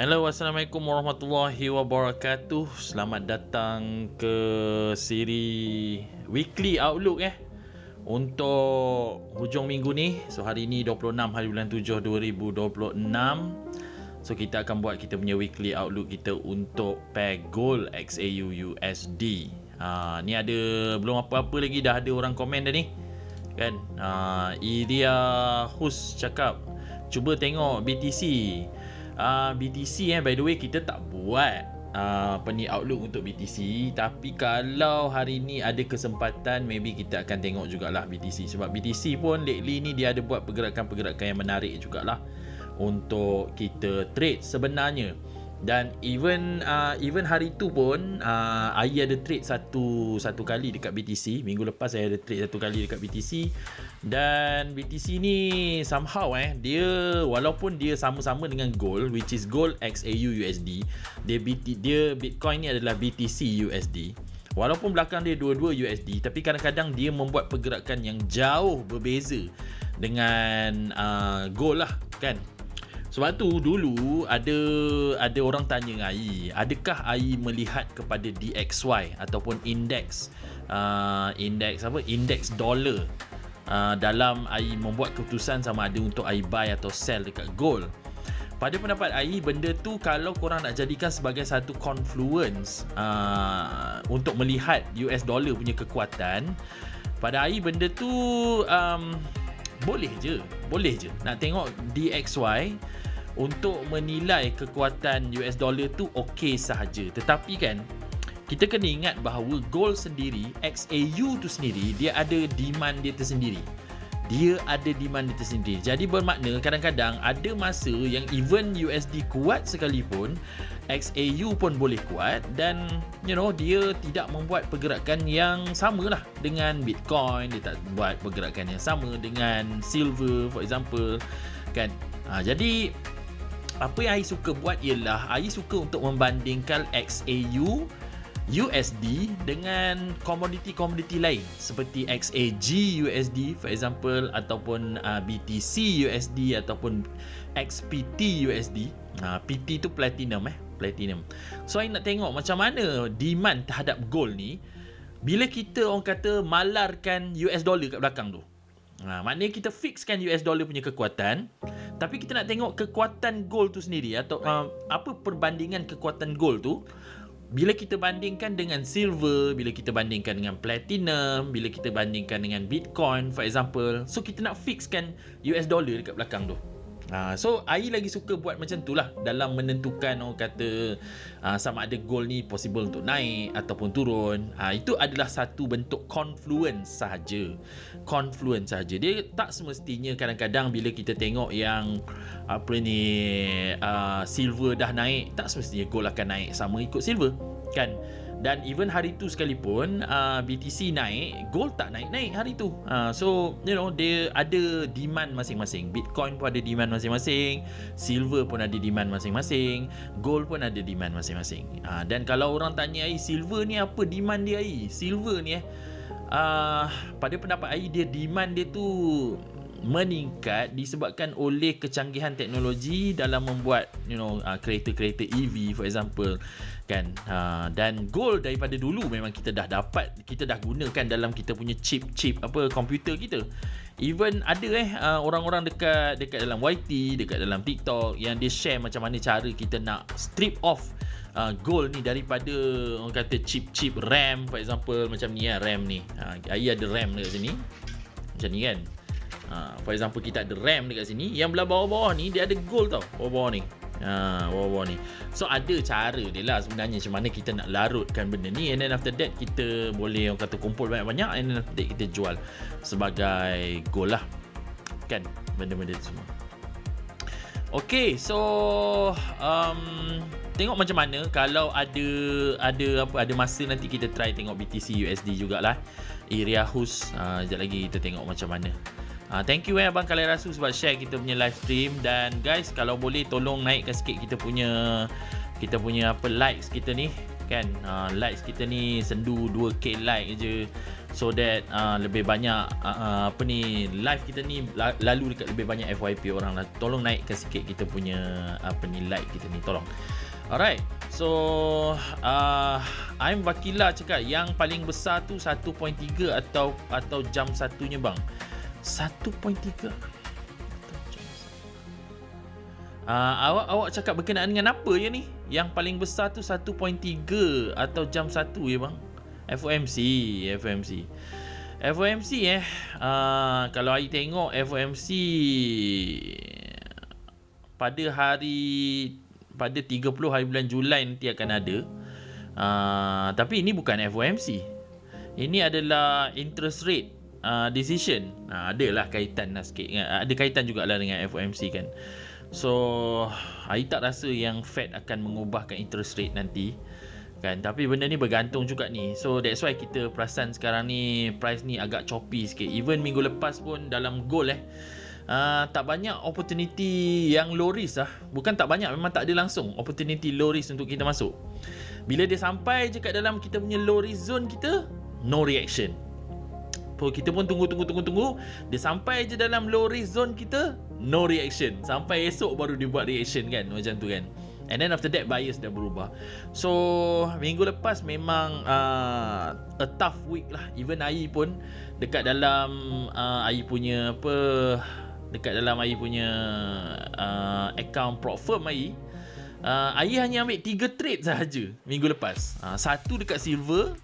Hello, Assalamualaikum warahmatullahi wabarakatuh. Selamat datang ke siri Weekly Outlook untuk hujung minggu ni. So hari ni 26 hari bulan 7 2026. So kita akan buat kita punya Weekly Outlook kita untuk pair Gold XAU USD. Ni ada belum apa-apa lagi dah ada orang komen dah ni. Kan? Iria Hus cakap cuba tengok BTC. BTC by the way kita tak buat outlook untuk BTC, tapi kalau hari ni ada kesempatan maybe kita akan tengok jugalah BTC, sebab BTC pun lately ni dia ada buat pergerakan-pergerakan yang menarik jugalah untuk kita trade sebenarnya. Dan even hari tu pun Ai ada trade satu kali dekat BTC. Minggu lepas saya ada trade satu kali dekat BTC. Dan BTC ni somehow dia walaupun dia sama-sama dengan gold, which is gold XAU USD, dia Bitcoin ni adalah BTC USD. Walaupun belakang dia dua-dua USD, tapi kadang-kadang dia membuat pergerakan yang jauh berbeza dengan gold lah kan. Sebab tu dulu ada orang tanya Ai, adakah Ai melihat kepada DXY ataupun indeks dollar dalam Ai membuat keputusan sama ada untuk Ai buy atau sell dekat gold. Pada pendapat Ai, benda tu kalau korang nak jadikan sebagai satu confluence untuk melihat US dollar punya kekuatan, pada Ai benda tu boleh je nak tengok DXY untuk menilai kekuatan US dollar tu okey sahaja. Tetapi kan kita kena ingat bahawa gold sendiri, XAU tu sendiri, dia ada demand dia tersendiri. Jadi bermakna kadang-kadang ada masa yang even USD kuat sekalipun, XAU pun boleh kuat dan dia tidak membuat pergerakan yang sama lah dengan Bitcoin, dia tak buat pergerakan yang sama dengan silver for example kan. Jadi apa yang Ai suka buat ialah Ai suka untuk membandingkan XAU USD dengan komoditi-komoditi lain seperti XAG USD for example, ataupun BTC USD ataupun XPT USD. PT tu platinum. So Ai nak tengok macam mana demand terhadap gold ni bila kita orang kata malarkan US dollar kat belakang tu. Maknanya kita fixkan US dollar punya kekuatan, tapi kita nak tengok kekuatan gold tu sendiri atau apa perbandingan kekuatan gold tu bila kita bandingkan dengan silver, bila kita bandingkan dengan platinum, bila kita bandingkan dengan Bitcoin for example. So kita nak fixkan US dollar dekat belakang tu. So Ai lagi suka buat macam tu lah dalam menentukan orang kata sama ada gold ni possible untuk naik ataupun turun. Itu adalah satu bentuk confluence sahaja. Dia tak semestinya kadang-kadang bila kita tengok yang silver dah naik, tak semestinya gold akan naik sama ikut silver kan. Dan even hari tu sekalipun BTC naik, gold tak naik-naik hari tu. So dia ada demand masing-masing. Bitcoin pun ada demand masing-masing, silver pun ada demand masing-masing, gold pun ada demand masing-masing. Dan kalau orang tanya Ai, silver ni apa demand dia Ai? Silver ni pada pendapat Ai, dia demand dia tu meningkat disebabkan oleh kecanggihan teknologi dalam membuat kereta-kereta EV for example kan. Dan gold daripada dulu memang kita dah gunakan dalam kita punya chip komputer kita. Even ada orang-orang dekat dalam YT, dekat dalam TikTok yang dia share macam mana cara kita nak strip off gold ni daripada orang kata chip RAM for example macam ni RAM ni. Ai ada RAM dekat sini macam ni kan. For example kita ada RAM dekat sini, yang belah bawah-bawah ni dia ada gold tau, bawah-bawah ni. Bawah-bawah ni. So ada cara dia lah sebenarnya macam mana kita nak larutkan benda ni, and then after that kita boleh orang kata kumpul banyak-banyak, and then after that kita jual sebagai gold lah kan, benda-benda tu semua. Okay, so tengok macam mana kalau ada masa nanti kita try tengok BTC USD jugalah. Iria Hus, sekejap lagi kita tengok macam mana. Thank you Abang Khalil Rasul sebab share kita punya live stream. Dan guys, kalau boleh tolong naikkan sikit kita punya likes kita ni kan. Likes kita ni sendu 2k like je. so that lebih banyak live kita ni lalu dekat lebih banyak FYP orang lah. Tolong naikkan sikit kita punya like kita ni, tolong. Alright, so I'm Vakila cakap yang paling besar tu 1.3 atau jam satunya bang. 1.3 awak cakap berkenaan dengan apa ya ni? Yang paling besar tu 1.3 atau jam 1 ya bang? FOMC. Kalau I tengok FOMC pada 30 hari bulan Julai nanti akan ada. Tapi ini bukan FOMC. Ini adalah interest rate decision. Adalah kaitan lah sikit. Ada kaitan jugalah dengan FOMC kan. So, I tak rasa yang Fed akan mengubahkan interest rate nanti kan. Tapi benda ni bergantung juga ni. So, that's why kita perasan sekarang ni price ni agak choppy sikit. Even minggu lepas pun dalam gold tak banyak opportunity yang low risk lah. Bukan tak banyak, memang tak ada langsung opportunity low risk untuk kita masuk. Bila dia sampai je kat dalam kita punya low risk zone kita, no reaction. Kita pun tunggu. Dia sampai je dalam low risk zone kita, no reaction. Sampai esok baru dia buat reaction kan, macam tu kan. And then after that buyers dah berubah. So minggu lepas memang a tough week lah. Even AI pun dekat dalam AI punya account prop firm AI hanya ambil 3 trade sahaja minggu lepas. Satu dekat silver,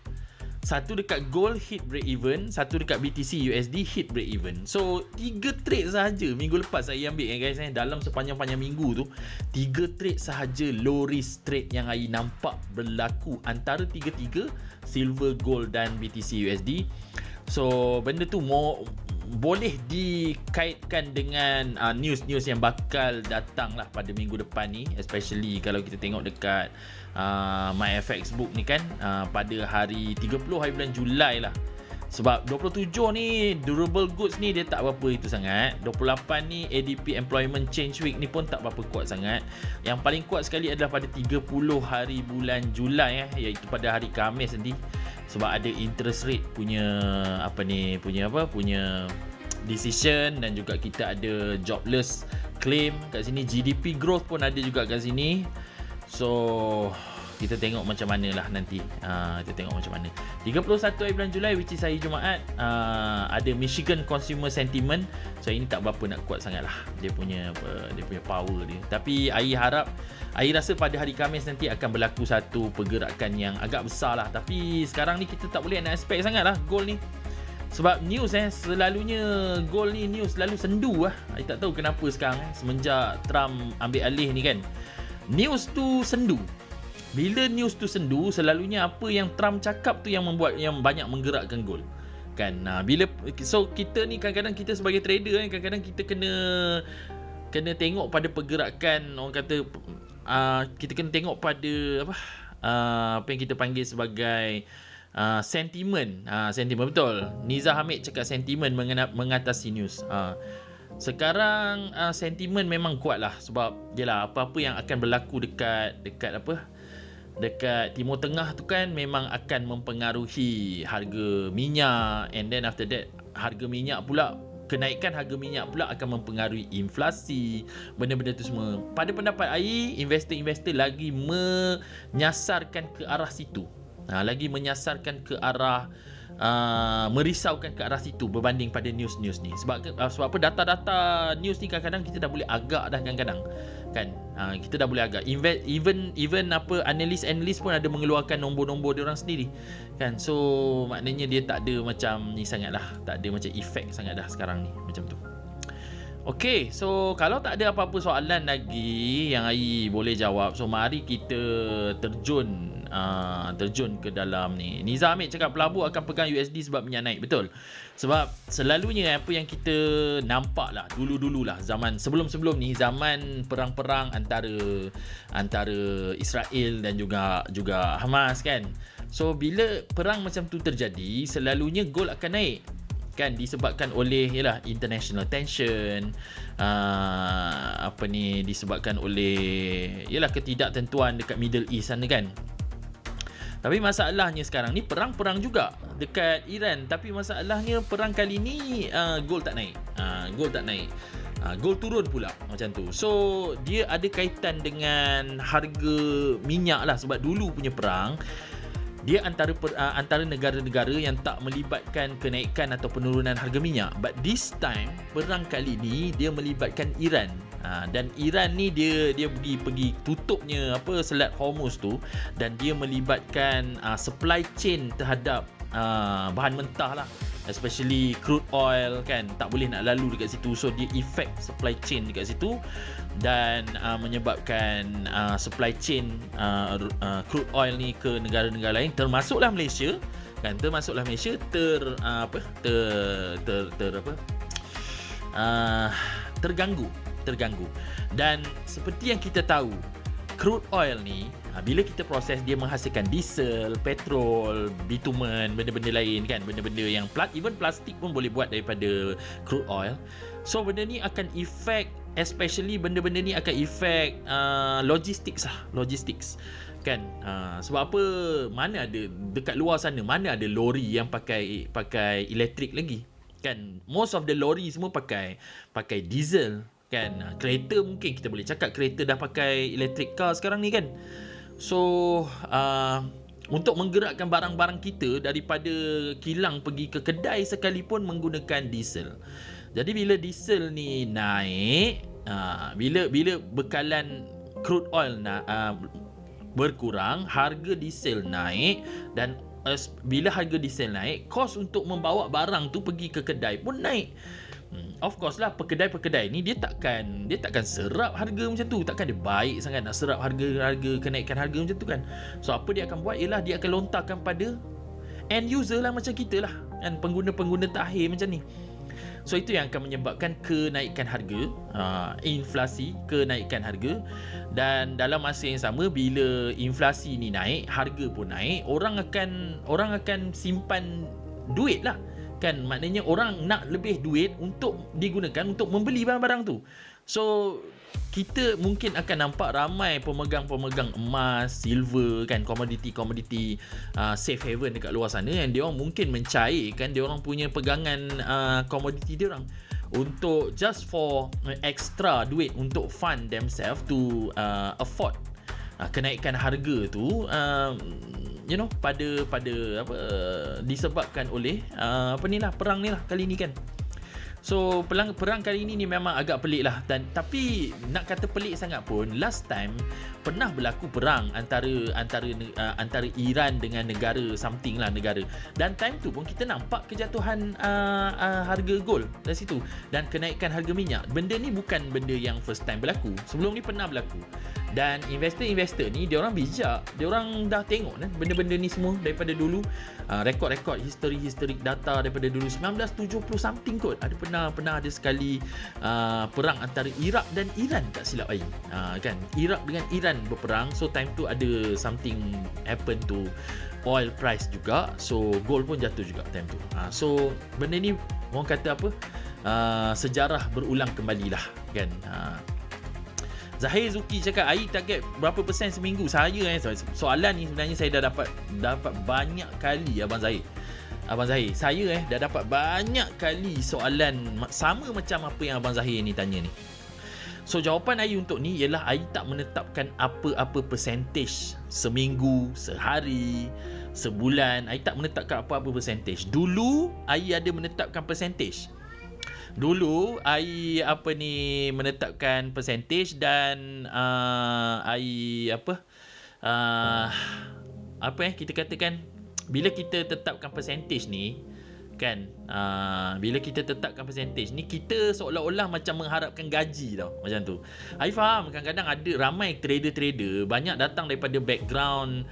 satu dekat gold hit break even, satu dekat BTC USD hit break even. So 3 trade sahaja minggu lepas saya ambil guys. Dalam sepanjang-panjang minggu tu 3 trade sahaja low risk trade yang saya nampak berlaku antara 3 silver, gold dan BTC USD. So benda tu boleh dikaitkan dengan news-news yang bakal datang lah pada minggu depan ni, especially kalau kita tengok dekat MyFX book ni kan, pada hari 30 hari bulan Julai lah. Sebab 27 ni durable goods ni dia tak berapa itu sangat. 28 ni ADP employment change week ni pun tak berapa kuat sangat. Yang paling kuat sekali adalah pada 30 hari bulan Julai iaitu pada hari Khamis nanti. Sebab ada interest rate punya decision, dan juga kita ada jobless claim kat sini, GDP growth pun ada juga kat sini. So kita tengok macam mana lah nanti. Kita tengok macam mana 31 hari bulan Julai, which is hari Jumaat, ada Michigan Consumer Sentiment. So ini tak berapa nak kuat sangat lah dia punya power dia. Tapi I rasa pada hari Khamis nanti akan berlaku satu pergerakan yang agak besar lah. Tapi sekarang ni kita tak boleh nak expect sangat lah gold ni. Sebab news selalunya gold ni news selalu sendu lah. I tak tahu kenapa sekarang semenjak Trump ambil alih ni kan, news tu sendu. Bila news tu sendu, selalunya apa yang Trump cakap tu yang membuat yang banyak menggerakkan gold kan. So kita ni kadang-kadang kita sebagai trader kadang-kadang kita kena tengok pada pergerakan, orang kata kita kena tengok pada apa yang kita panggil sebagai sentiment. Sentiment betul. Niza Hamid cakap sentiment mengatasi news. Sekarang sentiment memang kuat lah. Sebab yelah, apa-apa yang akan berlaku dekat Timur Tengah tu kan memang akan mempengaruhi harga minyak. And then after that harga minyak pula, kenaikan harga minyak pula akan mempengaruhi inflasi, benda-benda tu semua. Pada pendapat AI, investor-investor lagi menyasarkan ke arah situ. Lagi menyasarkan ke arah merisaukan ke arah situ berbanding pada news-news ni. Sebab apa, data-data news ni kadang-kadang kita dah boleh agak dah kadang-kadang kan. Kita dah boleh agak. Even apa analis pun ada mengeluarkan nombor-nombor dia orang sendiri kan. So maknanya dia tak ada macam ni sangat lah, tak ada macam efek sangat dah sekarang ni macam tu. Okay, so kalau tak ada apa-apa soalan lagi yang AI boleh jawab, so mari kita terjun ke dalam ni. Niza Hamid cakap pelabur akan pegang USD sebab minyak naik. Betul. Sebab selalunya apa yang kita nampak lah dulu-dulu lah, zaman sebelum-sebelum ni, zaman perang-perang antara Israel dan juga Hamas kan. So bila perang macam tu terjadi, selalunya gold akan naik kan, disebabkan oleh international tension, disebabkan oleh ketidaktentuan dekat Middle East sana kan. Tapi masalahnya sekarang ni perang-perang juga dekat Iran. Tapi masalahnya perang kali ni gold tak naik. Gold tak naik. Gold turun pula macam tu. So dia ada kaitan dengan harga minyak lah. Sebab dulu punya perang dia antara negara-negara yang tak melibatkan kenaikan atau penurunan harga minyak. But this time perang kali ni dia melibatkan Iran. Dan Iran ni dia pergi tutupnya Selat Hormuz tu, dan dia melibatkan supply chain terhadap bahan mentah lah, especially crude oil kan, tak boleh nak lalu dekat situ. So dia effect supply chain dekat situ, dan menyebabkan supply chain crude oil ni ke negara-negara lain, termasuklah Malaysia kan, terganggu. Dan seperti yang kita tahu, crude oil ni bila kita proses, dia menghasilkan diesel, petrol, bitumen, benda-benda lain kan, benda-benda yang even plastik pun boleh buat daripada crude oil. So benda ni akan effect, especially benda-benda ni akan effect logistics kan. Sebab apa, mana ada dekat luar sana, mana ada lori yang pakai elektrik lagi kan. Most of the lori semua pakai diesel kan. Kereta mungkin kita boleh cakap kereta dah pakai electric car sekarang ni kan. So untuk menggerakkan barang-barang kita daripada kilang pergi ke kedai sekalipun menggunakan diesel. Jadi bila diesel ni naik, bila bekalan crude oil berkurang, harga diesel naik, dan bila harga diesel naik, kos untuk membawa barang tu pergi ke kedai pun naik. Of course lah, pekedai-pekedai ni dia takkan serap harga macam tu. Takkan dia baik sangat nak serap harga kenaikan harga macam tu kan. So apa dia akan buat ialah dia akan lontarkan pada end user lah, macam kita lah kan, pengguna-pengguna terakhir macam ni. So itu yang akan menyebabkan kenaikan harga, inflasi, kenaikan harga. Dan dalam masa yang sama, bila inflasi ni naik, harga pun naik, orang akan simpan duit lah kan. Maknanya orang nak lebih duit untuk digunakan untuk membeli barang-barang tu. So kita mungkin akan nampak ramai pemegang-pemegang emas, silver kan, komoditi safe haven dekat luar sana, yang dia orang mungkin mencairkan dia orang punya pegangan komoditi dia orang untuk just for extra duit untuk fund themselves to afford kenaikan harga tu, pada disebabkan oleh perang ni lah kali ni kan. So perang kali ni memang agak pelik lah. Tapi nak kata pelik sangat pun, last time pernah berlaku perang antara Iran dengan negara something lah, negara. Dan time tu pun kita nampak kejatuhan harga gold dari situ, dan kenaikan harga minyak. Benda ni bukan benda yang first time berlaku. Sebelum ni pernah berlaku. Dan investor ni dia orang bijak, dia orang dah tengok benda-benda ni semua daripada dulu. Rekod-rekod historic data daripada dulu 1970 something kot. Ada pernah ada sekali perang antara Iraq dan Iran, tak silap saya kan. Iraq dengan Iran berperang. So time tu ada something happen to oil price juga. So gold pun jatuh juga time tu. So benda ni orang kata sejarah berulang kembali lah kan. Zahir Zuki cakap, Air target berapa persen seminggu? Soalan ni sebenarnya saya dah dapat banyak kali Abang Zahir. Saya dah dapat banyak kali soalan sama macam apa yang Abang Zahir ni tanya ni. So jawapan Air untuk ni ialah Air tak menetapkan apa-apa percentage. Seminggu, sehari, sebulan, Air tak menetapkan apa-apa percentage. Dulu Air ada menetapkan percentage. Dulu Air menetapkan percentage, dan kita katakan, bila kita tetapkan percentage ni kan, kita seolah-olah macam mengharapkan gaji tau, macam tu. Air faham kadang-kadang ada ramai trader banyak datang daripada background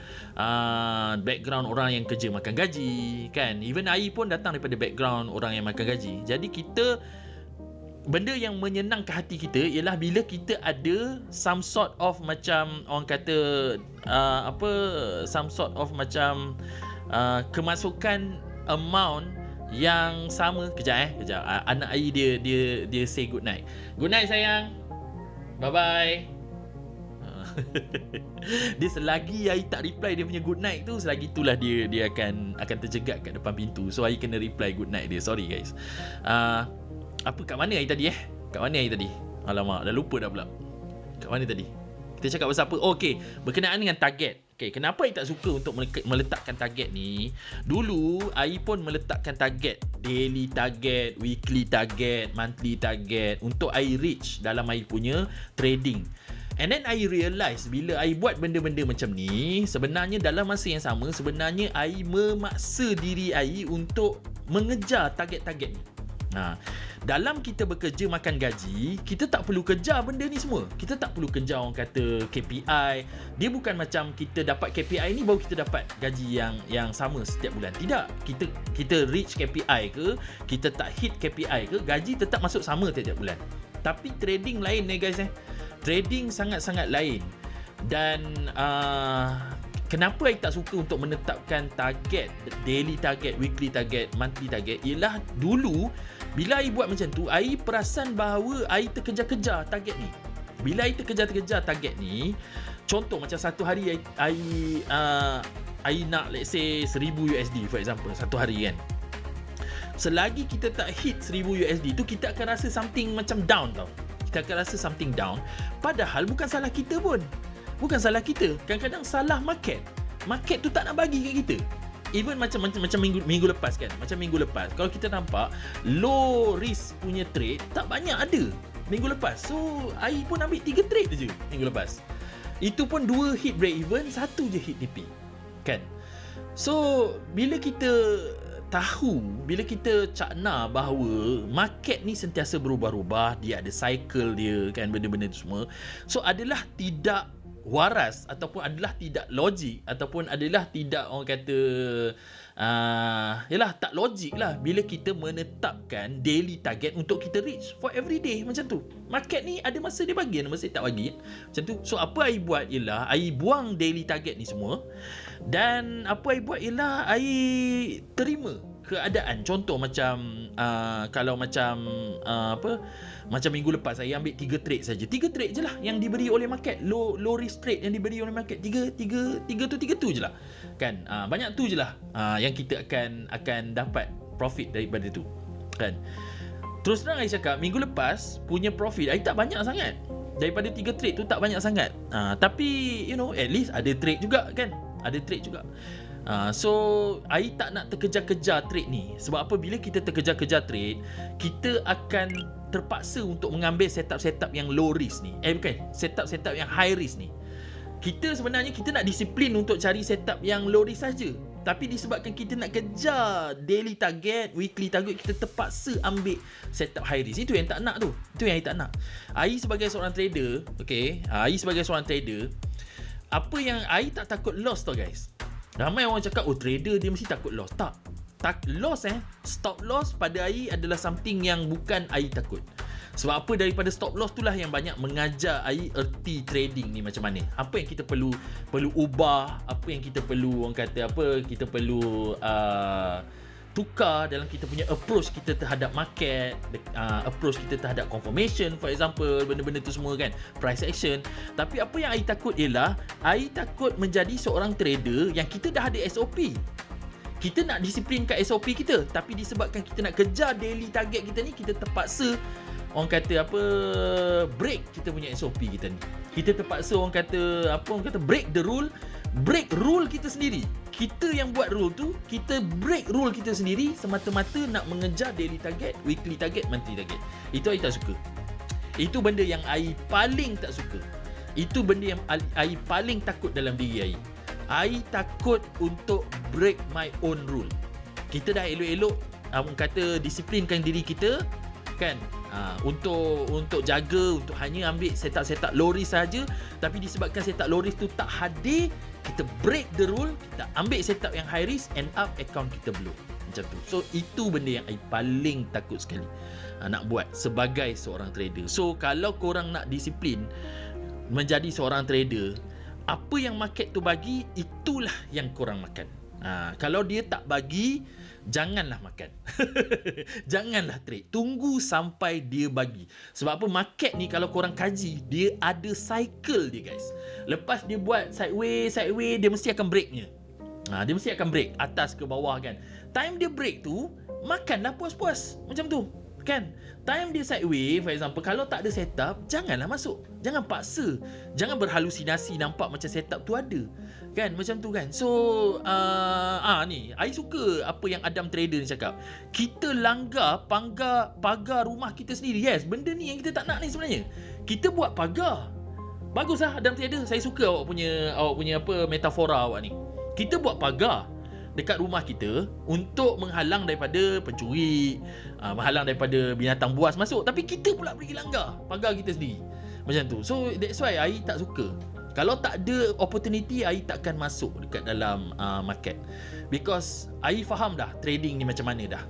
orang yang kerja makan gaji kan. Even Air pun datang daripada background orang yang makan gaji. Jadi benda yang menyenangkan hati kita ialah bila kita ada some sort of macam orang kata kemasukan amount yang sama. Kejap. Anak Air dia say good night. Good night sayang. Bye bye. Dia selagi AI tak reply dia punya good night tu, selagi itulah dia akan terjegat kat depan pintu. So AI kena reply good night dia. Sorry guys. Kat mana AI tadi Kat mana AI tadi? Alamak, dah lupa dah pula. Kat mana tadi? Kita cakap pasal apa? Okey, berkenaan dengan target. Okey, kenapa AI tak suka untuk meletakkan target ni? Dulu AI pun meletakkan target, daily target, weekly target, monthly target untuk AI reach dalam AI punya trading. And then I realise bila I buat benda-benda macam ni, sebenarnya dalam masa yang sama, sebenarnya I memaksa diri I untuk mengejar target-target ni. Dalam kita bekerja makan gaji, kita tak perlu kejar benda ni semua. Kita tak perlu kejar orang kata KPI. Dia bukan macam kita dapat KPI ni baru kita dapat gaji yang sama setiap bulan. Tidak. Kita reach KPI ke, kita tak hit KPI ke, gaji tetap masuk sama setiap bulan. Tapi trading lain guys. Trading sangat-sangat lain. Dan kenapa I tak suka untuk menetapkan target, daily target, weekly target, monthly target, ialah dulu bila I buat macam tu, I perasan bahawa I terkejar-kejar target ni. Bila I terkejar-kejar target ni, contoh macam satu hari I nak let's say 1000 USD for example, satu hari kan. Selagi kita tak hit 1000 USD tu, kita akan rasa something macam down tau. Kita akan rasa something down. Padahal bukan salah kita pun. Bukan salah kita. Kadang-kadang salah market. Market tu tak nak bagi kat kita. Even macam minggu lepas kan. Macam minggu lepas, kalau kita nampak low risk punya trade tak banyak ada minggu lepas. So I pun ambil 3 trade je minggu lepas. Itu pun 2 hit break even, 1 je hit DP. Kan? So bila kita tahu, bila kita cakna bahawa market ni sentiasa berubah-ubah, dia ada cycle dia kan, benda-benda tu semua. So adalah tidak waras ataupun adalah tidak logik ataupun adalah tidak orang kata yalah tak logik lah bila kita menetapkan daily target untuk kita reach for every day macam tu. Market ni ada masa dia bagi, ada masa dia tak bagi macam tu. So apa I buat ialah I buang daily target ni semua, dan apa I buat ialah I terima keadaan. Contoh macam kalau macam macam minggu lepas saya ambil 3 trade saja. 3 trade je lah yang diberi oleh market. Low risk trade yang diberi oleh market. 3 tu je lah. Kan? Banyak tu je lah yang kita akan dapat profit daripada tu. Kan? Terus terang saya cakap, minggu lepas punya profit I tak banyak sangat. Daripada 3 trade tu tak banyak sangat. Tapi at least ada trade juga kan. Ada trade juga. So I tak nak terkejar-kejar trade ni. Sebab apa? Bila kita terkejar-kejar trade, kita akan terpaksa untuk mengambil setup-setup yang low risk ni. Bukan, setup-setup yang high risk ni. Kita sebenarnya kita nak disiplin untuk cari setup yang low risk saja. Tapi disebabkan kita nak kejar daily target, weekly target, kita terpaksa ambil setup high risk. Itu yang tak nak tu. Itu yang I tak nak. I sebagai seorang trader, I sebagai seorang trader, apa yang I tak takut loss tau guys. Ramai orang cakap, trader dia mesti takut loss. Tak loss stop loss pada AI adalah something yang bukan AI takut. Sebab apa? Daripada stop loss itulah yang banyak mengajar AI erti trading ni macam mana. Apa yang kita perlu ubah, apa yang kita perlu kita perlu tukar dalam kita punya approach kita terhadap market, approach kita terhadap confirmation for example, benda-benda tu semua kan, price action. Tapi apa yang AI takut ialah AI takut menjadi seorang trader yang kita dah ada SOP. Kita nak disiplinkan SOP kita, tapi disebabkan kita nak kejar daily target kita ni, kita terpaksa break kita punya SOP kita ni. Kita terpaksa break the rule, break rule kita sendiri. Kita yang buat rule tu, kita break rule kita sendiri semata-mata nak mengejar daily target, weekly target, monthly target. Itu I tak suka. Itu benda yang I paling tak suka. Itu benda yang I paling takut dalam diri I. I takut untuk break my own rule. Kita dah elok-elok disiplinkan diri kita kan, untuk jaga, untuk hanya ambil setup low risk saja. Tapi disebabkan setup low risk tu tak hadir, kita break the rule, kita ambil setup yang high risk, end up account kita blow macam tu. So itu benda yang I paling takut sekali nak buat sebagai seorang trader. So kalau korang nak disiplin menjadi seorang trader, apa yang market tu bagi, itulah yang korang makan. Kalau dia tak bagi, janganlah makan. Janganlah trade. Tunggu sampai dia bagi. Sebab apa, market ni kalau korang kaji, dia ada cycle dia guys. Lepas dia buat sideways, dia mesti akan breaknya. Dia mesti akan break atas ke bawah kan. Time dia break tu, makanlah puas-puas. Macam tu kan. Time dia sideways, for example, kalau tak ada setup, janganlah masuk. Jangan paksa. Jangan berhalusinasi nampak macam setup tu ada. Kan, macam tu kan. So, ni, I suka apa yang Adam Trader ni cakap. Kita langgar pagar rumah kita sendiri. Yes, benda ni yang kita tak nak ni sebenarnya. Kita buat pagar. Bagus lah Adam Trader. Saya suka awak punya apa metafora awak ni. Kita buat pagar dekat rumah kita untuk menghalang daripada pencuri, menghalang daripada binatang buas masuk, tapi kita pula pergi langgar pagar kita sendiri. Macam tu. So that's why I tak suka. Kalau tak ada opportunity, I takkan masuk dekat dalam market. Because I faham dah trading ni macam mana dah.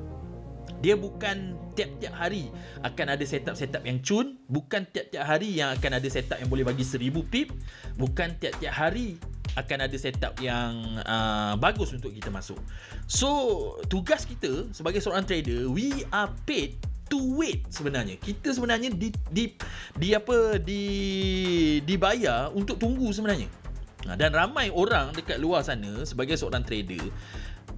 Dia bukan tiap-tiap hari akan ada setup-setup yang cun, bukan tiap-tiap hari yang akan ada setup yang boleh bagi 1000 pip, bukan tiap-tiap hari akan ada setup yang bagus untuk kita masuk. So, tugas kita sebagai seorang trader, we are paid to wait sebenarnya. Kita sebenarnya dibayar untuk tunggu sebenarnya. Dan ramai orang dekat luar sana sebagai seorang trader,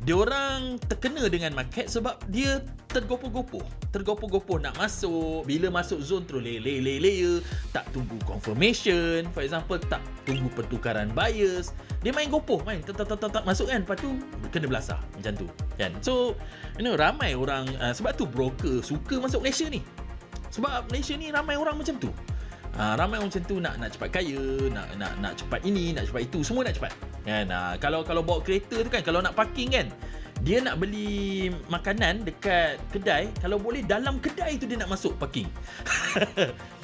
diorang terkena dengan market sebab dia tergopoh-gopoh nak masuk. Bila masuk zone terus layer, tak tunggu confirmation, for example, tak tunggu pertukaran buyers. Dia main gopoh, main tak masuk kan, lepas tu kena belasah macam tu kan. So ramai orang, sebab tu broker suka masuk Malaysia ni. Sebab Malaysia ni ramai orang macam tu. Ramai orang macam tu nak cepat kaya, nak cepat ini, nak cepat itu, semua nak cepat kan. Kalau bawa kereta tu kan, kalau nak parking kan, dia nak beli makanan dekat kedai, kalau boleh dalam kedai tu dia nak masuk parking.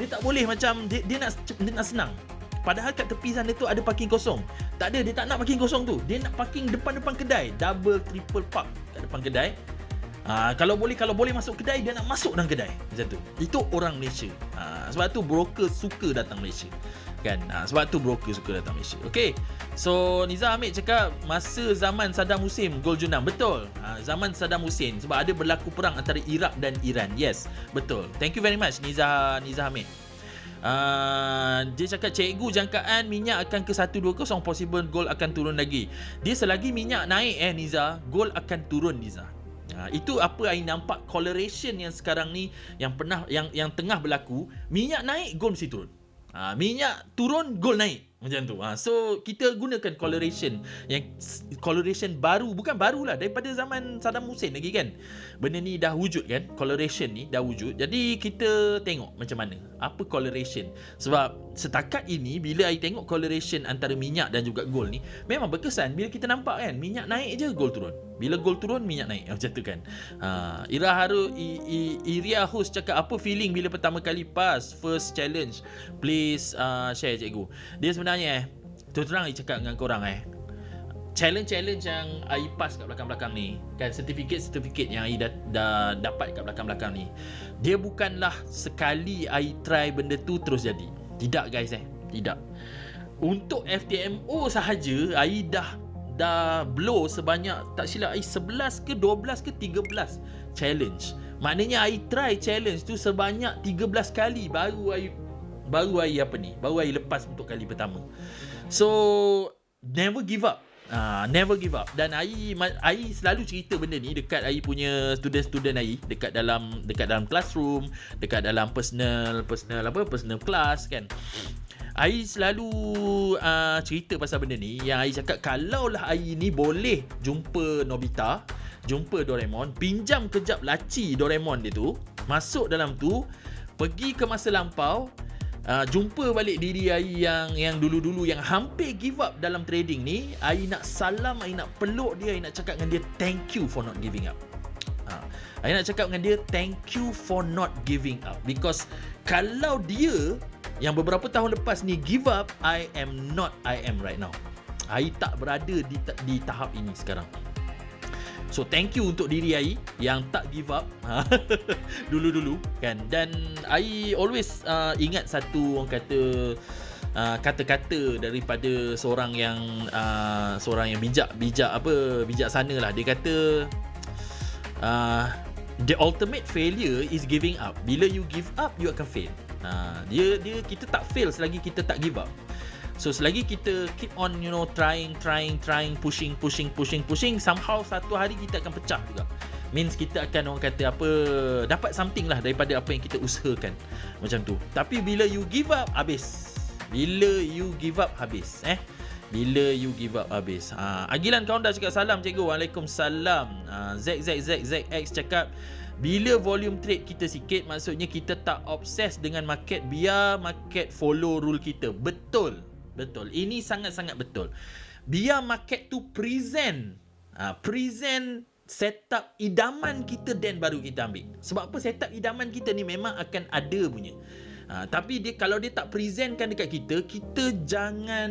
Dia tak boleh macam dia nak senang. Padahal kat tepi sana tu ada parking kosong. Tak ada, dia tak nak parking kosong tu. Dia nak parking depan-depan kedai, double triple park kat depan kedai. Kalau boleh masuk kedai, dia nak masuk dalam kedai. Macam tu. Itu orang Malaysia. Sebab tu broker suka datang Malaysia. Kan? Sebab tu broker suka datang Malaysia. Okay. So Nizar Hamid cakap masa zaman Saddam Hussein gold junam. Betul. Zaman Saddam Hussein, sebab ada berlaku perang antara Iraq dan Iran. Yes, betul. Thank you very much Nizar Hamid. Dia cakap cikgu jangkaan minyak akan ke 120, possible gold akan turun lagi. Dia selagi minyak naik Nizar, gold akan turun Nizar. Itu apa yang nampak correlation yang sekarang ni yang tengah berlaku. Minyak naik, gold mesti turun. Minyak turun, gold naik. Macam tu. So kita gunakan correlation, yang correlation baru, bukan barulah, daripada zaman Saddam Hussein lagi kan. Benda ni dah wujud kan, correlation ni dah wujud. Jadi kita tengok macam mana apa correlation. Sebab setakat ini bila I tengok correlation antara minyak dan juga gold ni, memang berkesan. Bila kita nampak kan, minyak naik je gold turun, bila gold turun minyak naik. Macam tu kan. Iria host cakap apa feeling bila pertama kali pass first challenge, please share cikgu. Dia sebenarnya terus terang I cakap dengan korang challenge yang I pass kat belakang-belakang ni kan, sertifikat yang I dah dapat kat belakang-belakang ni, dia bukanlah sekali I try benda tu terus jadi. Tidak guys, tidak. Untuk FTMO sahaja I dah blow sebanyak, tak silap I 11 ke 12 ke 13 challenge. Maknanya I try challenge tu sebanyak 13 kali baru I lepas untuk kali pertama. So never give up. Never give up. Dan I selalu cerita benda ni dekat I punya student I, dekat dalam classroom, dekat dalam personal class kan. I selalu cerita pasal benda ni, yang I cakap kalaulah I ni boleh jumpa Nobita, jumpa Doraemon, pinjam kejap laci Doraemon dia tu, masuk dalam tu, pergi ke masa lampau, jumpa balik diri I yang dulu-dulu yang hampir give up dalam trading ni, I nak salam, I nak peluk dia, I nak cakap dengan dia thank you for not giving up. I nak cakap dengan dia thank you for not giving up, because kalau dia yang beberapa tahun lepas ni give up, I am right now. I tak berada di tahap ini sekarang. So thank you untuk diri I yang tak give up dulu-dulu kan. Dan I always ingat satu orang kata, kata-kata daripada seorang yang bijaksana lah. Dia kata The ultimate failure is giving up. Bila you give up, you akan fail. Kita tak fail selagi kita tak give up. So selagi kita keep on trying, pushing, somehow satu hari kita akan pecah juga. Means kita akan dapat something lah daripada apa yang kita usahakan. Macam tu. Tapi bila you give up, habis. Bila you give up, habis. Agilan kawan dah cakap salam cikgu. Waalaikumsalam. ZX cakap bila volume trade kita sikit, maksudnya kita tak obses dengan market, biar market follow rule kita. Betul. Ini sangat-sangat betul. Biar market tu present setup idaman kita, then baru kita ambil. Sebab apa? Setup idaman kita ni memang akan ada punya. Tapi kalau dia tak presentkan dekat kita jangan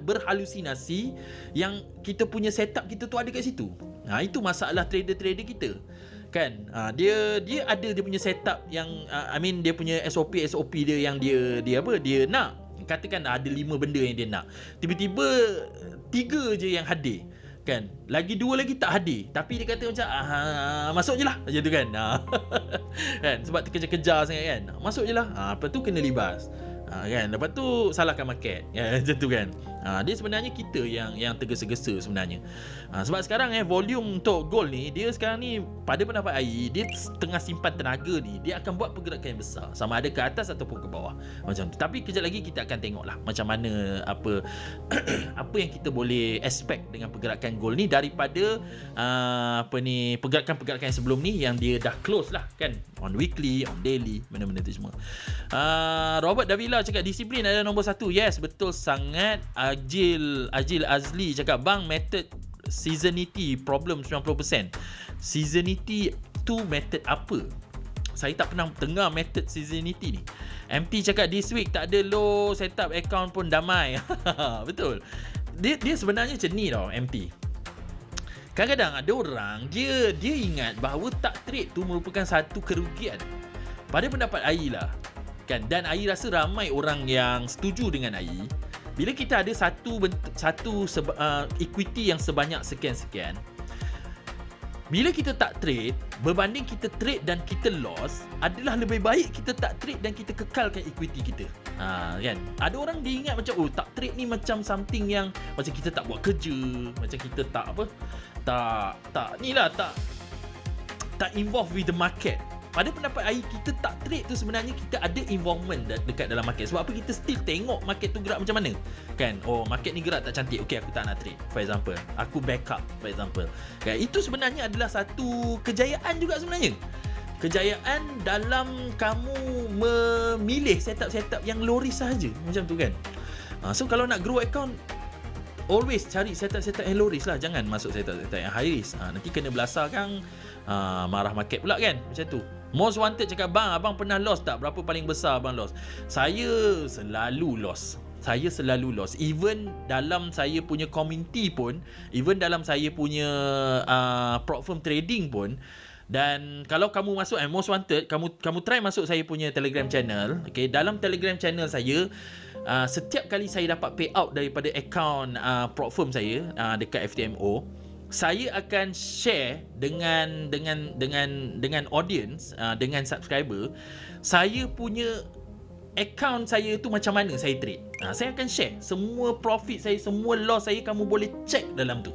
berhalusinasi yang kita punya setup kita tu ada kat situ. Itu masalah trader-trader kita. Kan? Dia ada dia punya setup yang dia punya SOP dia yang dia nak. Katakan ada 5 benda yang dia nak. Tiba-tiba 3 je yang hadir. Kan? Lagi 2 lagi tak hadir. Tapi dia kata macam masuk je lah. Macam tu kan. Kan? Sebab terkejar-kejar sangat kan. Masuk je lah. Lepas tu kena libas. Kan? Lepas tu salahkan market. Macam tu kan. Dia sebenarnya kita yang tergesa-gesa sebenarnya. Sebab sekarang volume untuk gold ni, dia sekarang ni pada pendapat AI, dia tengah simpan tenaga ni, dia akan buat pergerakan yang besar, sama ada ke atas ataupun ke bawah. Macam tu. Tapi kejap lagi kita akan tengoklah macam mana apa yang kita boleh expect dengan pergerakan gold ni daripada pergerakan-pergerakan yang sebelum ni yang dia dah close lah kan, on weekly, on daily, benda-benda tu semua. Robert Davila cakap disiplin adalah nombor 1. Yes, betul sangat. Ajil Azli cakap bang, method seasonality problem 90%. Seasonality tu method apa? Saya tak pernah dengar method seasonality ni. MT cakap this week tak ada low, setup account pun damai. Betul. Dia sebenarnya macam ni tau MT. Kadang-kadang ada orang dia ingat bahawa tak trade tu merupakan satu kerugian. Pada pendapat AI lah kan, dan AI rasa ramai orang yang setuju dengan AI. Bila kita ada satu equity yang sebanyak sekian-sekian, bila kita tak trade, berbanding kita trade dan kita loss, adalah lebih baik kita tak trade dan kita kekalkan equity kita. Kan? Ada orang dia ingat macam tak trade ni macam something yang macam kita tak buat kerja, macam kita tak involved with the market. Pada pendapat AI, kita tak trade tu sebenarnya kita ada involvement dekat dalam market. Sebab apa? Kita still tengok market tu gerak macam mana. Kan? Oh, market ni gerak tak cantik. Okay, aku tak nak trade. For example. Aku backup, for example. Kan? Itu sebenarnya adalah satu kejayaan juga sebenarnya. Kejayaan dalam kamu memilih setup-setup yang low risk sahaja. Macam tu kan? So, kalau nak grow account, always cari setup-setup yang low risk lah. Jangan masuk setup-setup yang high risk. Nanti kena belasah kan, marah market pula kan. Macam tu. Most Wanted cakap bang, abang pernah loss tak? Berapa paling besar abang loss? Saya selalu loss. Even dalam saya punya community pun, even dalam saya punya prop firm trading pun. Dan kalau kamu masuk Most Wanted, kamu try masuk saya punya Telegram channel. Okay, dalam Telegram channel saya, setiap kali saya dapat payout daripada account prop firm saya dekat FTMO, saya akan share dengan audience, dengan subscriber, saya punya account saya tu macam mana saya trade. Saya akan share semua profit saya, semua loss saya, kamu boleh check dalam tu.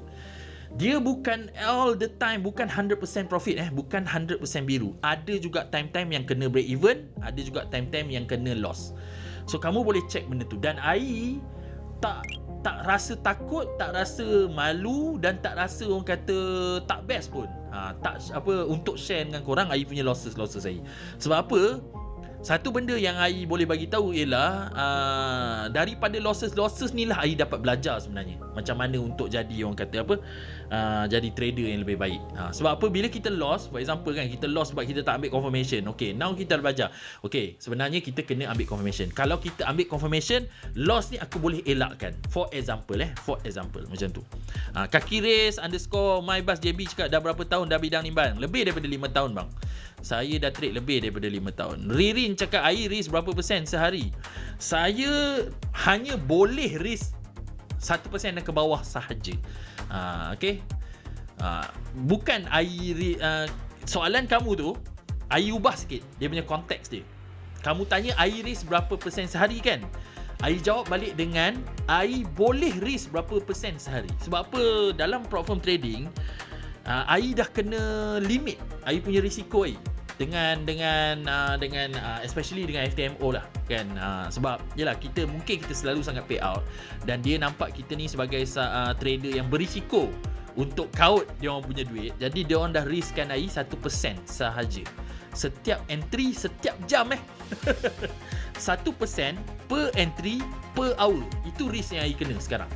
Dia bukan all the time, bukan 100% profit, bukan 100% biru. Ada juga time-time yang kena break even, ada juga time-time yang kena loss. So kamu boleh check benda tu. Dan AI tak rasa takut, tak rasa malu, dan tak rasa orang kata tak best pun. Untuk share dengan korang AI punya losses saya. Sebab apa? Satu benda yang AI boleh bagi tahu ialah daripada losses ni lah AI dapat belajar sebenarnya macam mana untuk jadi orang kata jadi trader yang lebih baik. Sebab apa? Bila kita loss, for example kan, kita loss sebab kita tak ambil confirmation. Okay, now kita dah belajar. Okay, sebenarnya kita kena ambil confirmation. Kalau kita ambil confirmation, loss ni aku boleh elakkan. For example macam tu. Kaki race _mybusjb cakap dah berapa tahun dah bidang ni bang? Lebih daripada 5 tahun bang. Saya dah trade lebih daripada 5 tahun. Ririn cakap AI risk berapa persen sehari? Saya hanya boleh risk 1% dan ke bawah sahaja. Okay. Bukan soalan kamu tu I ubah sikit dia punya konteks dia. Kamu tanya I risk berapa persen sehari kan? I jawab balik dengan I boleh risk berapa persen sehari. Sebab apa? Dalam platform trading I dah kena limit I punya risiko I dengan especially dengan FTMO lah kan. Sebab yalah mungkin kita selalu sangat pay out dan dia nampak kita ni sebagai trader yang berisiko untuk kaut dia orang punya duit. Jadi dia orang dah riskkan I 1% sahaja setiap entry setiap jam 1% per entry per hour. Itu risk yang I kena sekarang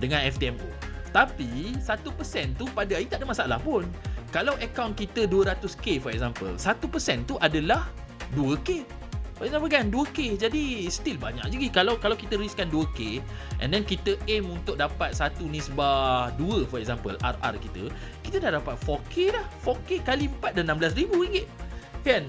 dengan FTMO. Tapi 1% tu pada I tak ada masalah pun. Kalau account kita 200k for example, 1% tu adalah 2k. For example kan 2k, jadi still banyak je. Kalau kita riskkan 2k and then kita aim untuk dapat satu nisbah 2 for example RR kita dah dapat 4k dah. 4k kali 4 dah RM16,000 kan.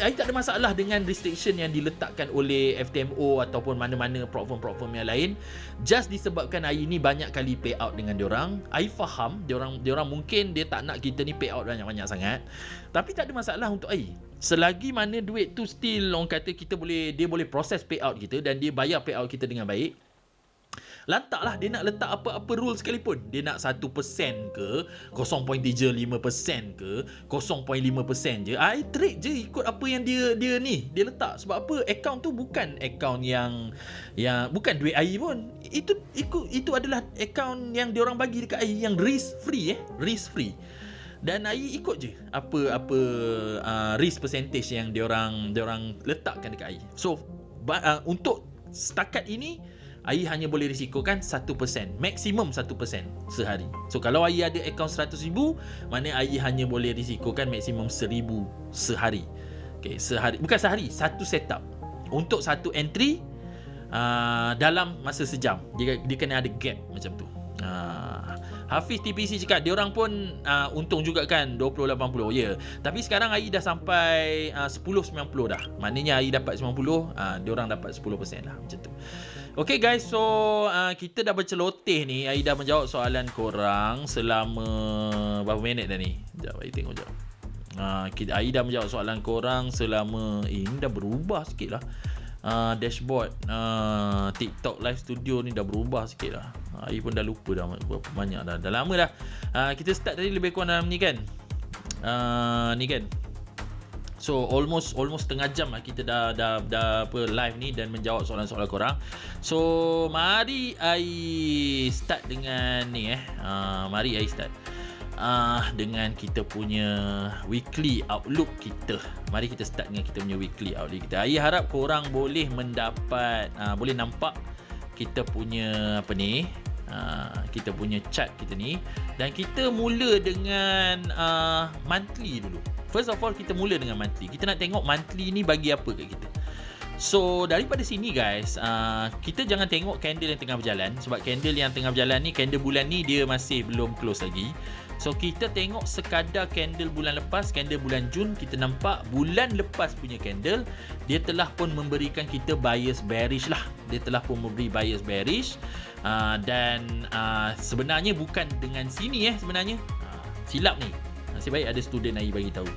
I tak ada masalah dengan restriction yang diletakkan oleh FTMO ataupun mana-mana platform-platform yang lain. Just disebabkan I ni banyak kali pay out dengan diorang. I faham diorang mungkin dia tak nak kita ni pay out banyak-banyak sangat. Tapi tak ada masalah untuk I. Selagi mana duit tu still orang kata dia boleh proses pay out kita dan dia bayar pay out kita dengan baik. Lantaklah dia nak letak apa-apa rule sekalipun. Dia nak 1% ke 0.35% ke 0.5% je. I trade je ikut apa yang dia letak. Sebab apa? Account tu bukan account yang bukan duit I pun. Itu adalah account yang diorang bagi dekat I yang risk free. Dan I ikut je apa risk percentage yang diorang letakkan dekat I. So untuk setakat ini I hanya boleh risikokan 1%, maksimum 1% sehari. So kalau I ada akaun 100,000, mana I hanya boleh risikokan maksimum 1,000 sehari. Okay, bukan sehari, satu setup. Untuk satu entry dalam masa sejam. Dia kena ada gap macam tu. Hafiz TPC cakap diorang pun untung juga kan 20.80 ya. Tapi sekarang AI dah sampai 10.90 dah. Maknanya AI dapat 90, diorang dapat 10% lah macam tu. Okay guys, so kita dah berceloteh ni. AI dah menjawab soalan korang selama berapa minit dah ni? Sekejap, AI tengok sekejap. AI dah menjawab soalan korang selama ini dah berubah sikit lah. Dashboard TikTok live studio ni dah berubah sikit lah. AI pun dah lupa dah berapa banyak dah lama dah. Kita start tadi lebih kurang dalam ni kan. Ni kan. So almost setengah jam lah kita dah live ni dan menjawab soalan-soalan korang. So mari AI start dengan ni mari AI start dengan kita punya weekly outlook kita. Mari kita start dengan kita punya weekly outlook kita. Saya harap korang boleh mendapat boleh nampak kita punya kita punya chart kita ni. Dan kita mula dengan monthly dulu. First of all, kita mula dengan monthly. Kita nak tengok monthly ni bagi apa kat kita. So daripada sini guys, kita jangan tengok candle yang tengah berjalan. Sebab candle yang tengah berjalan ni, candle bulan ni dia masih belum close lagi. So kita tengok sekadar candle bulan lepas, candle bulan Jun. Kita nampak bulan lepas punya candle, dia telah pun memberikan kita bias bearish lah. Dia telah pun memberi bias bearish. Dan sebenarnya bukan dengan sini sebenarnya. Silap ni. Nasib baik ada student AI bagi tahu.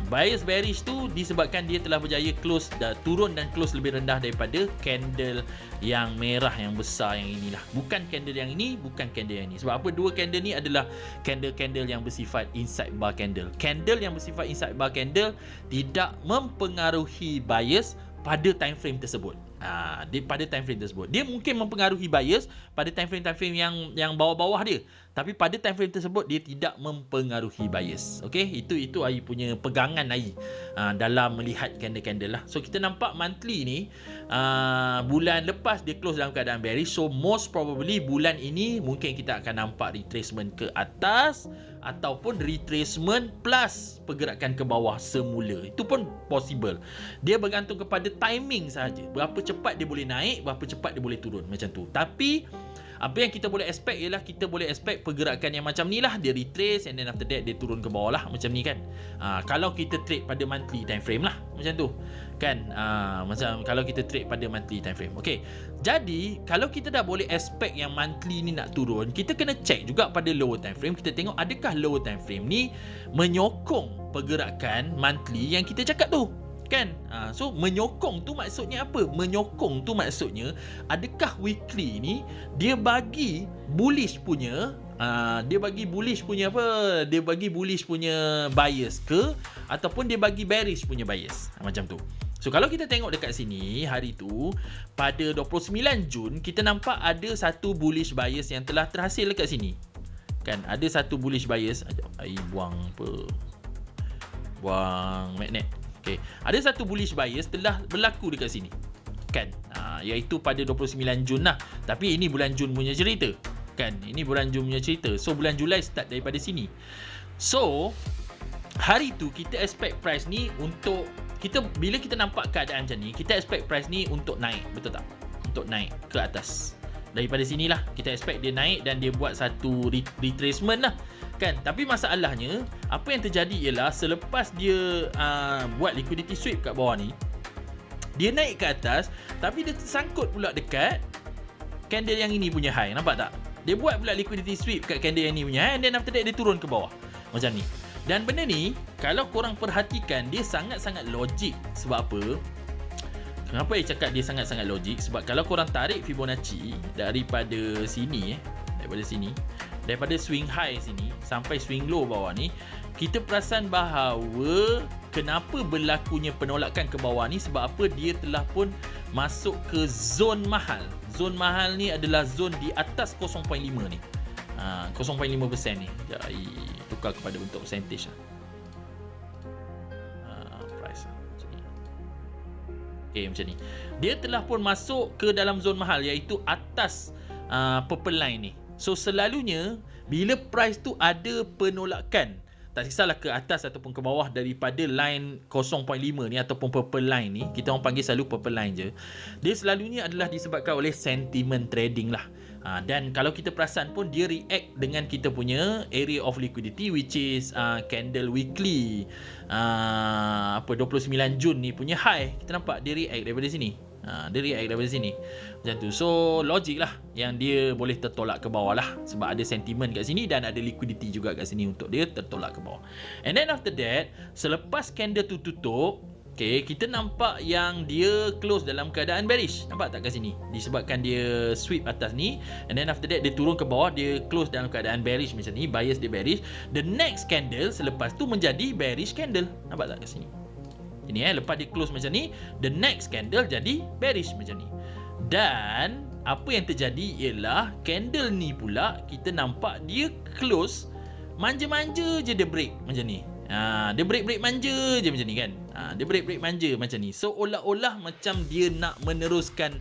Bias bearish tu disebabkan dia telah berjaya close turun dan close lebih rendah daripada candle yang merah yang besar yang inilah. Bukan candle yang ini, bukan candle yang ini. Sebab apa? Dua candle ni adalah candle-candle yang bersifat inside bar candle. Candle yang bersifat inside bar candle tidak mempengaruhi bias pada time frame tersebut. Pada time frame tersebut dia mungkin mempengaruhi bias pada time frame yang bawah-bawah dia, tapi pada time frame tersebut dia tidak mempengaruhi bias. Okey, itu AI punya pegangan AI dalam melihat candle-candle lah. So kita nampak monthly ni bulan lepas dia close dalam keadaan bearish. So most probably bulan ini mungkin kita akan nampak retracement ke atas ataupun retracement plus pergerakan ke bawah semula. Itu pun possible. Dia bergantung kepada timing sahaja. Berapa cepat dia boleh naik, berapa cepat dia boleh turun macam tu. Tapi Apa yang kita boleh expect ialah kita boleh expect pergerakan yang macam ni lah, dia retrace and then after that dia turun ke bawah lah macam ni kan. Kalau kita trade pada monthly time frame lah macam tu kan. Macam kalau kita trade pada monthly time frame. Okey. Jadi kalau kita dah boleh expect yang monthly ni nak turun, kita kena check juga pada lower time frame. Kita tengok adakah lower time frame ni menyokong pergerakan monthly yang kita cakap tu kan. So menyokong tu maksudnya apa? Menyokong tu maksudnya adakah weekly ni dia bagi bullish punya dia bagi bullish punya bias ke, ataupun dia bagi bearish punya bias, macam tu. So kalau kita tengok dekat sini hari tu pada 29 Jun, kita nampak ada satu bullish bias yang telah terhasil dekat sini kan. Ada satu bullish bias. Buang magnet. Okay. Ada satu bullish bias telah berlaku dekat sini kan, iaitu pada 29 Jun lah. Tapi ini bulan Jun punya cerita kan. Ini bulan Jun punya cerita. So bulan Julai start daripada sini. So hari tu kita expect price ni untuk bila kita nampak keadaan macam ni, kita expect price ni untuk naik, betul tak? Untuk naik ke atas. Daripada sinilah kita expect dia naik dan dia buat satu retracement lah kan. Tapi masalahnya apa yang terjadi ialah selepas dia buat liquidity sweep kat bawah ni, dia naik ke atas tapi dia tersangkut pula dekat candle yang ini punya high. Nampak tak? Dia buat pula liquidity sweep kat candle yang ni punya high, and then after that dia turun ke bawah macam ni. Dan benda ni kalau korang perhatikan, dia sangat-sangat logik. Sebab apa? Kenapa saya cakap dia sangat-sangat logik? Sebab kalau korang tarik Fibonacci daripada sini, daripada swing high sini sampai swing low bawah ni, kita perasan bahawa kenapa berlakunya penolakan ke bawah ni, sebab apa? Dia telah pun masuk ke zon mahal. Zon mahal ni adalah zon di atas 0.5 ni. 0.5% ni. Tukar kepada bentuk percentage lah. Price lah macam ni. Okay, macam ni. Dia telah pun masuk ke dalam zon mahal, iaitu atas purple line ni. So selalunya bila price tu ada penolakan, tak kisahlah ke atas ataupun ke bawah daripada line 0.5 ni ataupun purple line ni, kita orang panggil selalu purple line je, dia selalunya adalah disebabkan oleh sentiment trading lah. Dan kalau kita perasan pun dia react dengan kita punya area of liquidity, which is candle weekly 29 Jun ni punya high. Kita nampak dia react daripada sini. Dia react daripada sini macam tu. So logik lah yang dia boleh tertolak ke bawah lah, sebab ada sentiment kat sini dan ada liquidity juga kat sini untuk dia tertolak ke bawah. And then after that, selepas candle tu tutup, okay, kita nampak yang dia close dalam keadaan bearish. Nampak tak kat sini? Disebabkan dia sweep atas ni, and then after that dia turun ke bawah, dia close dalam keadaan bearish macam ni. Bias dia bearish. The next candle selepas tu menjadi bearish candle. Nampak tak kat sini? Ini lepas dia close macam ni, the next candle jadi bearish macam ni. Dan apa yang terjadi ialah candle ni pula kita nampak dia close manja-manja je, dia break macam ni. Dia break manja je macam ni kan. Dia break manja macam ni. So olah-olah macam dia nak meneruskan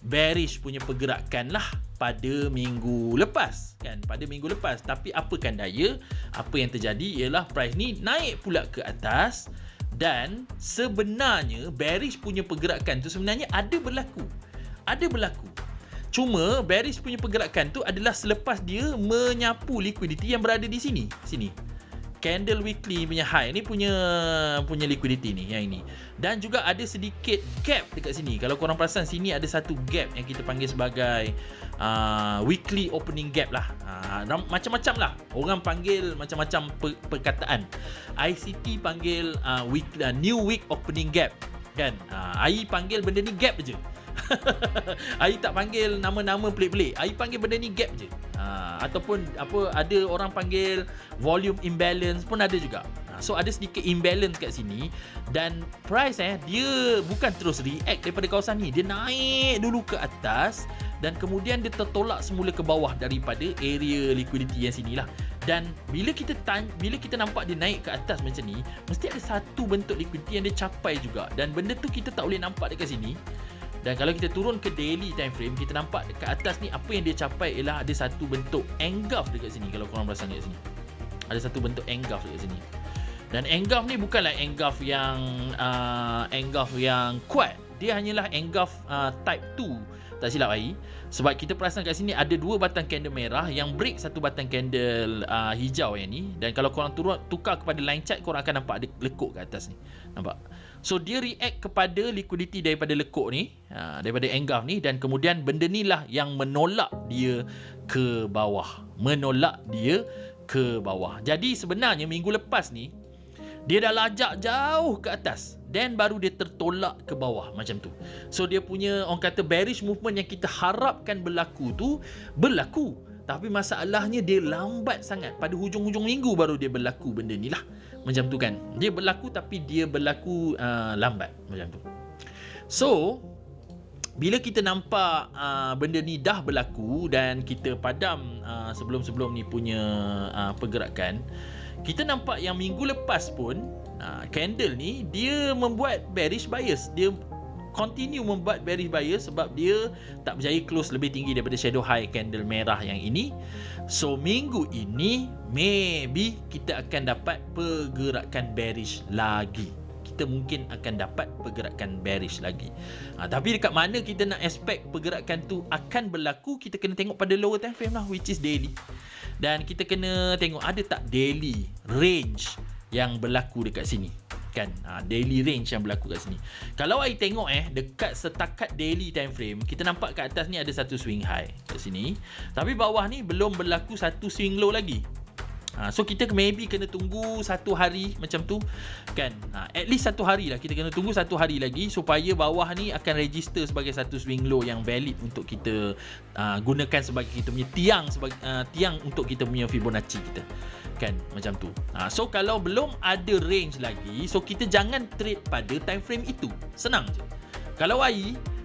bearish punya pergerakan lah pada minggu lepas kan, pada minggu lepas. Tapi apakan daya, apa yang terjadi ialah price ni naik pula ke atas. Dan sebenarnya bearish punya pergerakan tu sebenarnya ada berlaku. Cuma bearish punya pergerakan tu adalah selepas dia menyapu liquidity yang berada di sini. Candle weekly punya high ni punya liquidity ni, yang ini. Dan juga ada sedikit gap dekat sini. Kalau korang perasan, sini ada satu gap yang kita panggil sebagai weekly opening gap lah. Macam-macam lah. Orang panggil macam-macam perkataan. ICT panggil new week opening gap kan. AI panggil benda ni gap je. AI tak panggil nama-nama pelik-pelik. AI panggil benda ni gap je. Ataupun ada orang panggil volume imbalance pun ada juga. So ada sedikit imbalance kat sini. Dan price dia bukan terus react daripada kawasan ni. Dia naik dulu ke atas dan kemudian dia tertolak semula ke bawah daripada area liquidity yang sinilah. Dan bila kita nampak dia naik ke atas macam ni, mesti ada satu bentuk liquidity yang dia capai juga. Dan benda tu kita tak boleh nampak dekat sini. Dan kalau kita turun ke daily time frame, kita nampak dekat atas ni apa yang dia capai ialah ada satu bentuk engulf dekat sini. Kalau korang perasan dekat sini, ada satu bentuk engulf dekat sini. Dan engulf ni bukanlah engulf yang kuat. Dia hanyalah engulf type 2 tak silap Ai. Sebab kita perasan kat sini ada 2 batang candle merah yang break 1 batang candle hijau yang ni. Dan kalau korang tukar kepada line chart, korang akan nampak ada lekuk kat atas ni. Nampak? So dia react kepada liquidity daripada lekuk ni, daripada engulf ni, dan kemudian benda ni lah yang menolak dia ke bawah. Jadi sebenarnya minggu lepas ni dia dah lajak jauh ke atas, dan baru dia tertolak ke bawah macam tu. So dia punya orang kata bearish movement yang kita harapkan berlaku tu berlaku, tapi masalahnya dia lambat sangat. Pada hujung-hujung minggu baru dia berlaku benda ni lah. Macam tu kan. Dia berlaku tapi dia berlaku lambat macam tu. So bila kita nampak benda ni dah berlaku dan kita padam sebelum-sebelum ni punya pergerakan, kita nampak yang minggu lepas pun candle ni dia membuat bearish bias. Dia continue membuat bearish bias sebab dia tak berjaya close lebih tinggi daripada shadow high candle merah yang ini. So minggu ini maybe kita akan dapat pergerakan bearish lagi. Kita mungkin akan dapat pergerakan bearish lagi. Tapi dekat mana kita nak expect pergerakan tu akan berlaku, kita kena tengok pada lower time frame lah, which is daily. Dan kita kena tengok ada tak daily range yang berlaku dekat sini kan. Daily range yang berlaku kat sini. Kalau I tengok dekat setakat daily time frame, kita nampak kat atas ni ada satu swing high kat sini, tapi bawah ni belum berlaku satu swing low lagi. So kita maybe kena tunggu 1 hari macam tu kan. At least 1 hari lah. Kita kena tunggu 1 hari lagi supaya bawah ni akan register sebagai satu swing low yang valid untuk kita gunakan sebagai kita punya tiang, sebagai tiang untuk kita punya Fibonacci kita kan, macam tu. So kalau belum ada range lagi, so kita jangan trade pada time frame itu. Senang je. Kalau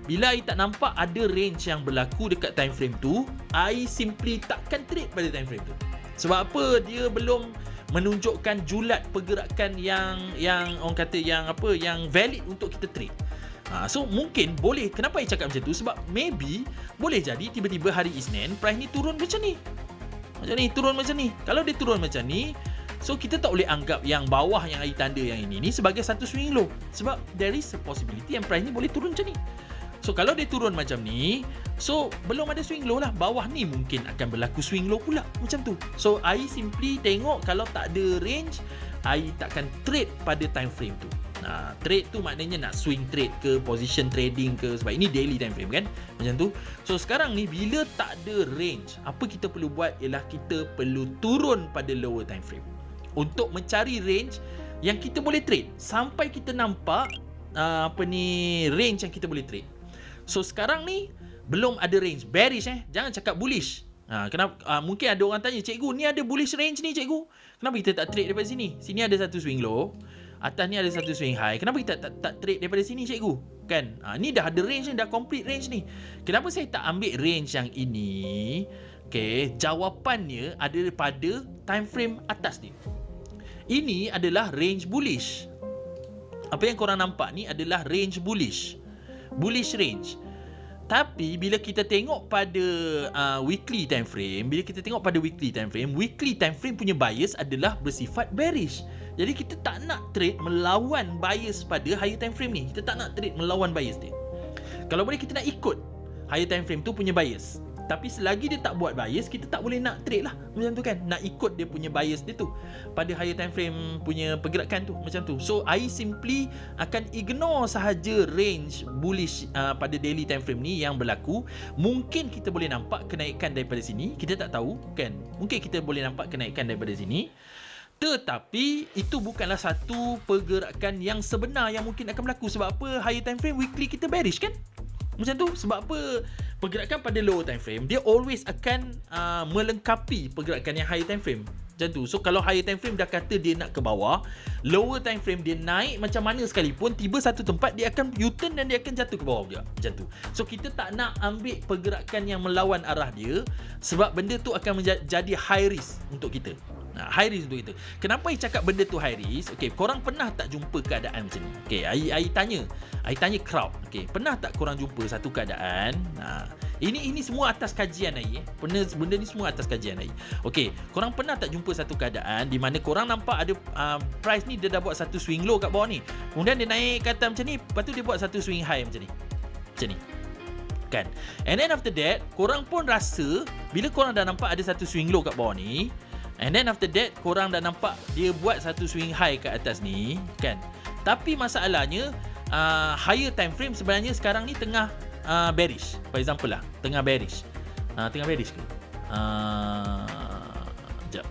bila I tak nampak ada range yang berlaku dekat time frame tu, I simply takkan trade pada time frame tu. Sebab apa? Dia belum menunjukkan julat pergerakan yang orang kata yang valid untuk kita trade. So mungkin boleh, kenapa saya cakap macam tu? Sebab maybe boleh jadi tiba-tiba hari Isnin price ni turun macam ni. Turun macam ni. Kalau dia turun macam ni, so kita tak boleh anggap yang bawah yang I tanda yang ini sebagai satu swing low. Sebab there is a possibility yang price ni boleh turun macam ni. So kalau dia turun macam ni, so belum ada swing low lah. Bawah ni mungkin akan berlaku swing low pula macam tu. So I simply tengok kalau tak ada range, I takkan trade pada time frame tu. Trade tu maknanya nak swing trade ke, position trading ke, sebab ini daily time frame kan, macam tu. So sekarang ni bila tak ada range, apa kita perlu buat ialah kita perlu turun pada lower time frame untuk mencari range yang kita boleh trade sampai kita nampak range yang kita boleh trade. So sekarang ni belum ada range bearish, jangan cakap bullish. Kenapa? Mungkin ada orang tanya, cikgu ni ada bullish range ni cikgu, kenapa kita tak trade daripada sini? Sini ada satu swing low, atas ni ada satu swing high, kenapa kita tak trade daripada sini cikgu? Kan? Ni dah ada range ni, dah complete range ni. Kenapa saya tak ambil range yang ini? Okay, jawapannya ada pada time frame atas ni. Ini adalah range bullish. Apa yang korang nampak ni adalah range bullish range. Tapi bila kita tengok pada weekly time frame, weekly time frame punya bias adalah bersifat bearish. Jadi kita tak nak trade melawan bias pada higher time frame ni. Kita tak nak trade melawan bias dia. Kalau boleh kita nak ikut higher time frame tu punya bias. Tapi selagi dia tak buat bias, kita tak boleh nak trade lah macam tu kan. Nak ikut dia punya bias dia tu pada higher time frame punya pergerakan tu, macam tu. So I simply akan ignore sahaja range bullish pada daily time frame ni yang berlaku. Mungkin kita boleh nampak kenaikan daripada sini, kita tak tahu kan. Mungkin kita boleh nampak kenaikan daripada sini. Tetapi itu bukanlah satu pergerakan yang sebenar yang mungkin akan berlaku. Sebab apa? Higher time frame weekly kita bearish kan? Macam tu. Sebab apa? Pergerakan pada lower time frame dia always akan melengkapi pergerakan yang higher time frame. Macam tu. So kalau higher time frame dah kata dia nak ke bawah, lower time frame dia naik macam mana sekalipun, tiba satu tempat dia akan U-turn dan dia akan jatuh ke bawah juga. Macam tu. So kita tak nak ambil pergerakan yang melawan arah dia, sebab benda tu akan menjadi high risk untuk kita. High risk untuk kita. Kenapa I cakap benda tu high risk? Okay, korang pernah tak jumpa keadaan macam ni? Okay, I tanya crowd. Okay, pernah tak korang jumpa satu keadaan? Ini semua atas kajian I. Benda ni semua atas kajian I. Okay, korang pernah tak jumpa satu keadaan di mana korang nampak ada price ni dia dah buat satu swing low kat bawah ni. Kemudian dia naik ke atas macam ni, lepas tu dia buat satu swing high macam ni. Macam ni. Kan. And then after that, korang pun rasa bila korang dah nampak ada satu swing low kat bawah ni, and then after that korang dah nampak dia buat satu swing high kat atas ni, kan. Tapi masalahnya higher time frame sebenarnya sekarang ni tengah bearish. For example lah, tengah bearish. Tengah bearish ke? Sekejap.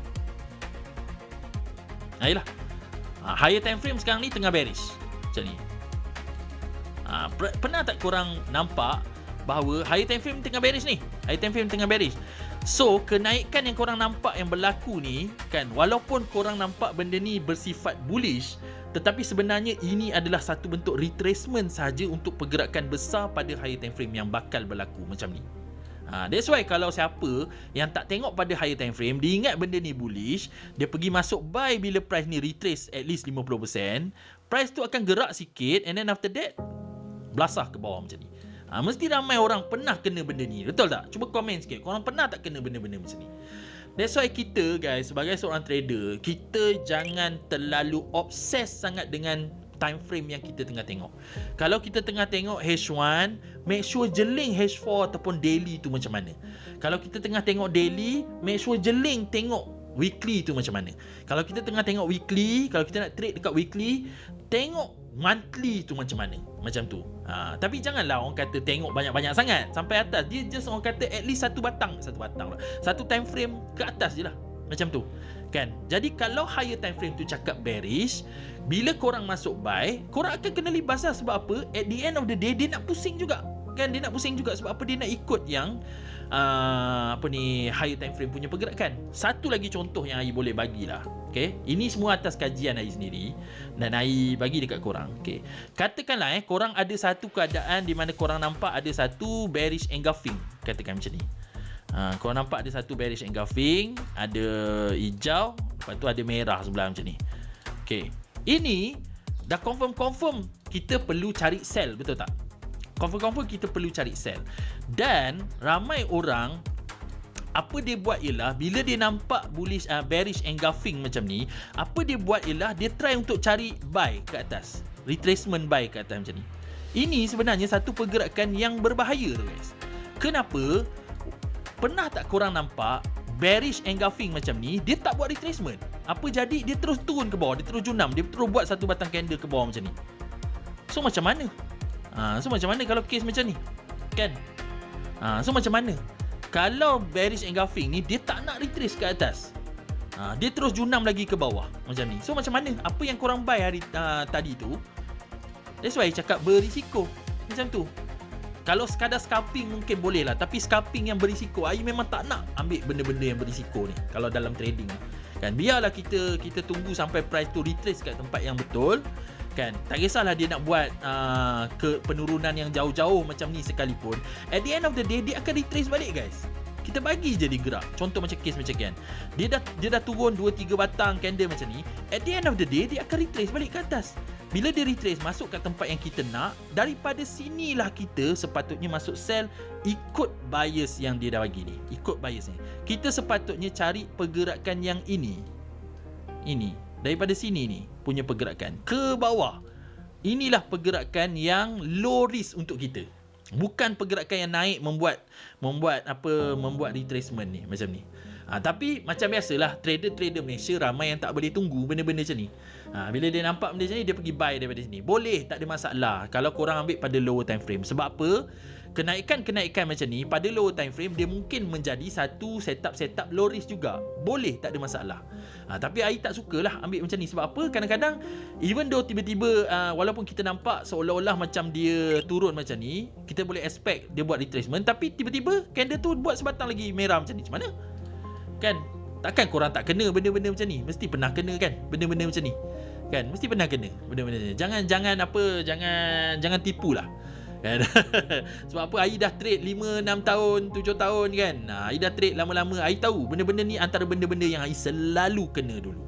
Yalah. Higher time frame sekarang ni tengah bearish. Macam ni. Pernah tak korang nampak bahawa higher time frame tengah bearish ni? Higher time frame tengah bearish. So, kenaikan yang korang nampak yang berlaku ni, kan, walaupun korang nampak benda ni bersifat bullish, tetapi sebenarnya ini adalah satu bentuk retracement sahaja untuk pergerakan besar pada higher time frame yang bakal berlaku macam ni. That's why kalau siapa yang tak tengok pada higher time frame, dia ingat benda ni bullish, dia pergi masuk buy bila price ni retrace at least 50%, price tu akan gerak sikit, and then after that belasah ke bawah macam ni. Mesti ramai orang pernah kena benda ni. Betul tak? Cuba komen sikit. Korang pernah tak kena benda-benda macam ni? That's why kita, guys, sebagai seorang trader, kita jangan terlalu obses sangat dengan time frame yang kita tengah tengok. Kalau kita tengah tengok H1, make sure jeling H4 ataupun daily tu macam mana. Kalau kita tengah tengok daily, make sure jeling tengok weekly tu macam mana. Kalau kita tengah tengok weekly, kalau kita nak trade dekat weekly, tengok monthly tu macam mana. Macam tu. Tapi janganlah orang kata tengok banyak-banyak sangat sampai atas. Dia just orang kata at least satu batang lah. Satu time frame ke atas je lah. Macam tu. Kan? Jadi kalau higher time frame tu cakap bearish, bila korang masuk buy, korang akan kena libas lah. Sebab apa? At the end of the day, dia nak pusing juga. Kan? Dia nak pusing juga. Sebab apa? Dia nak ikut yang higher time frame punya pergerakan. Satu lagi contoh yang Ai boleh bagilah. Okay? Ini semua atas kajian Ai sendiri dan Ai bagi dekat korang. Okay? Katakanlah korang ada satu keadaan di mana korang nampak ada satu bearish engulfing. Katakan macam ni. Korang nampak ada satu bearish engulfing, ada hijau, lepas tu ada merah sebelah macam ni. Okay. Ini dah confirm kita perlu cari sell, betul tak? Confirm kita perlu cari sell. Dan ramai orang, apa dia buat ialah bila dia nampak bullish bearish engulfing macam ni, apa dia buat ialah dia try untuk cari buy ke atas, retracement buy ke atas macam ni. Ini sebenarnya satu pergerakan yang berbahaya tu, guys. Kenapa? Pernah tak korang nampak bearish engulfing macam ni, dia tak buat retracement? Apa jadi? Dia terus turun ke bawah, dia terus junam, dia terus buat satu batang candle ke bawah macam ni. So macam mana? So macam mana kalau case macam ni? Kan? So macam mana? Kalau bearish engulfing ni, dia tak nak retrace ke atas. Dia terus junam lagi ke bawah macam ni. So macam mana? Apa yang korang buy hari tadi tu, that's why cakap berisiko. Macam tu. Kalau sekadar scalping mungkin boleh lah, tapi scalping yang berisiko, Ai memang tak nak ambil benda-benda yang berisiko ni kalau dalam trading kan. Biarlah kita tunggu sampai price tu retrace kat tempat yang betul kan. Tak kisahlah dia nak buat ke penurunan yang jauh-jauh macam ni sekalipun, at the end of the day dia akan retrace balik, guys. Kita bagi je dia gerak. Contoh macam case macam kan, dia dah turun 2-3 batang candle macam ni, at the end of the day dia akan retrace balik ke atas. Bila dia retrace masuk kat tempat yang kita nak, daripada sinilah kita sepatutnya masuk sell ikut bias yang dia dah bagi ni. Ikut bias ni. Kita sepatutnya cari pergerakan yang ini. Daripada sini ni punya pergerakan ke bawah. Inilah pergerakan yang low risk untuk kita. Bukan pergerakan yang naik membuat retracement ni macam ni. Tapi macam biasalah, trader-trader Malaysia ramai yang tak boleh tunggu benda-benda macam ni. Bila dia nampak benda macam ni, dia pergi buy daripada sini. Boleh, tak ada masalah kalau korang ambil pada lower time frame. Sebab apa? Kenaikan macam ni pada lower time frame, dia mungkin menjadi satu setup low risk juga. Boleh, tak ada masalah. Tapi Ai tak sukalah ambil macam ni. Sebab apa? Kadang-kadang even though tiba-tiba walaupun kita nampak seolah-olah macam dia turun macam ni, kita boleh expect dia buat retracement, tapi tiba-tiba candle tu buat sebatang lagi merah macam ni. Macam mana? Kan? Takkan korang tak kena benda-benda macam ni? Mesti pernah kena kan benda-benda macam ni. Kan? Mesti pernah kena benda-benda ni. Jangan tipulah. Kan? Sebab apa? Ai dah trade 5, 6 tahun, 7 tahun kan. Ai dah trade lama-lama. Ai tahu benda-benda ni antara benda-benda yang Ai selalu kena dulu.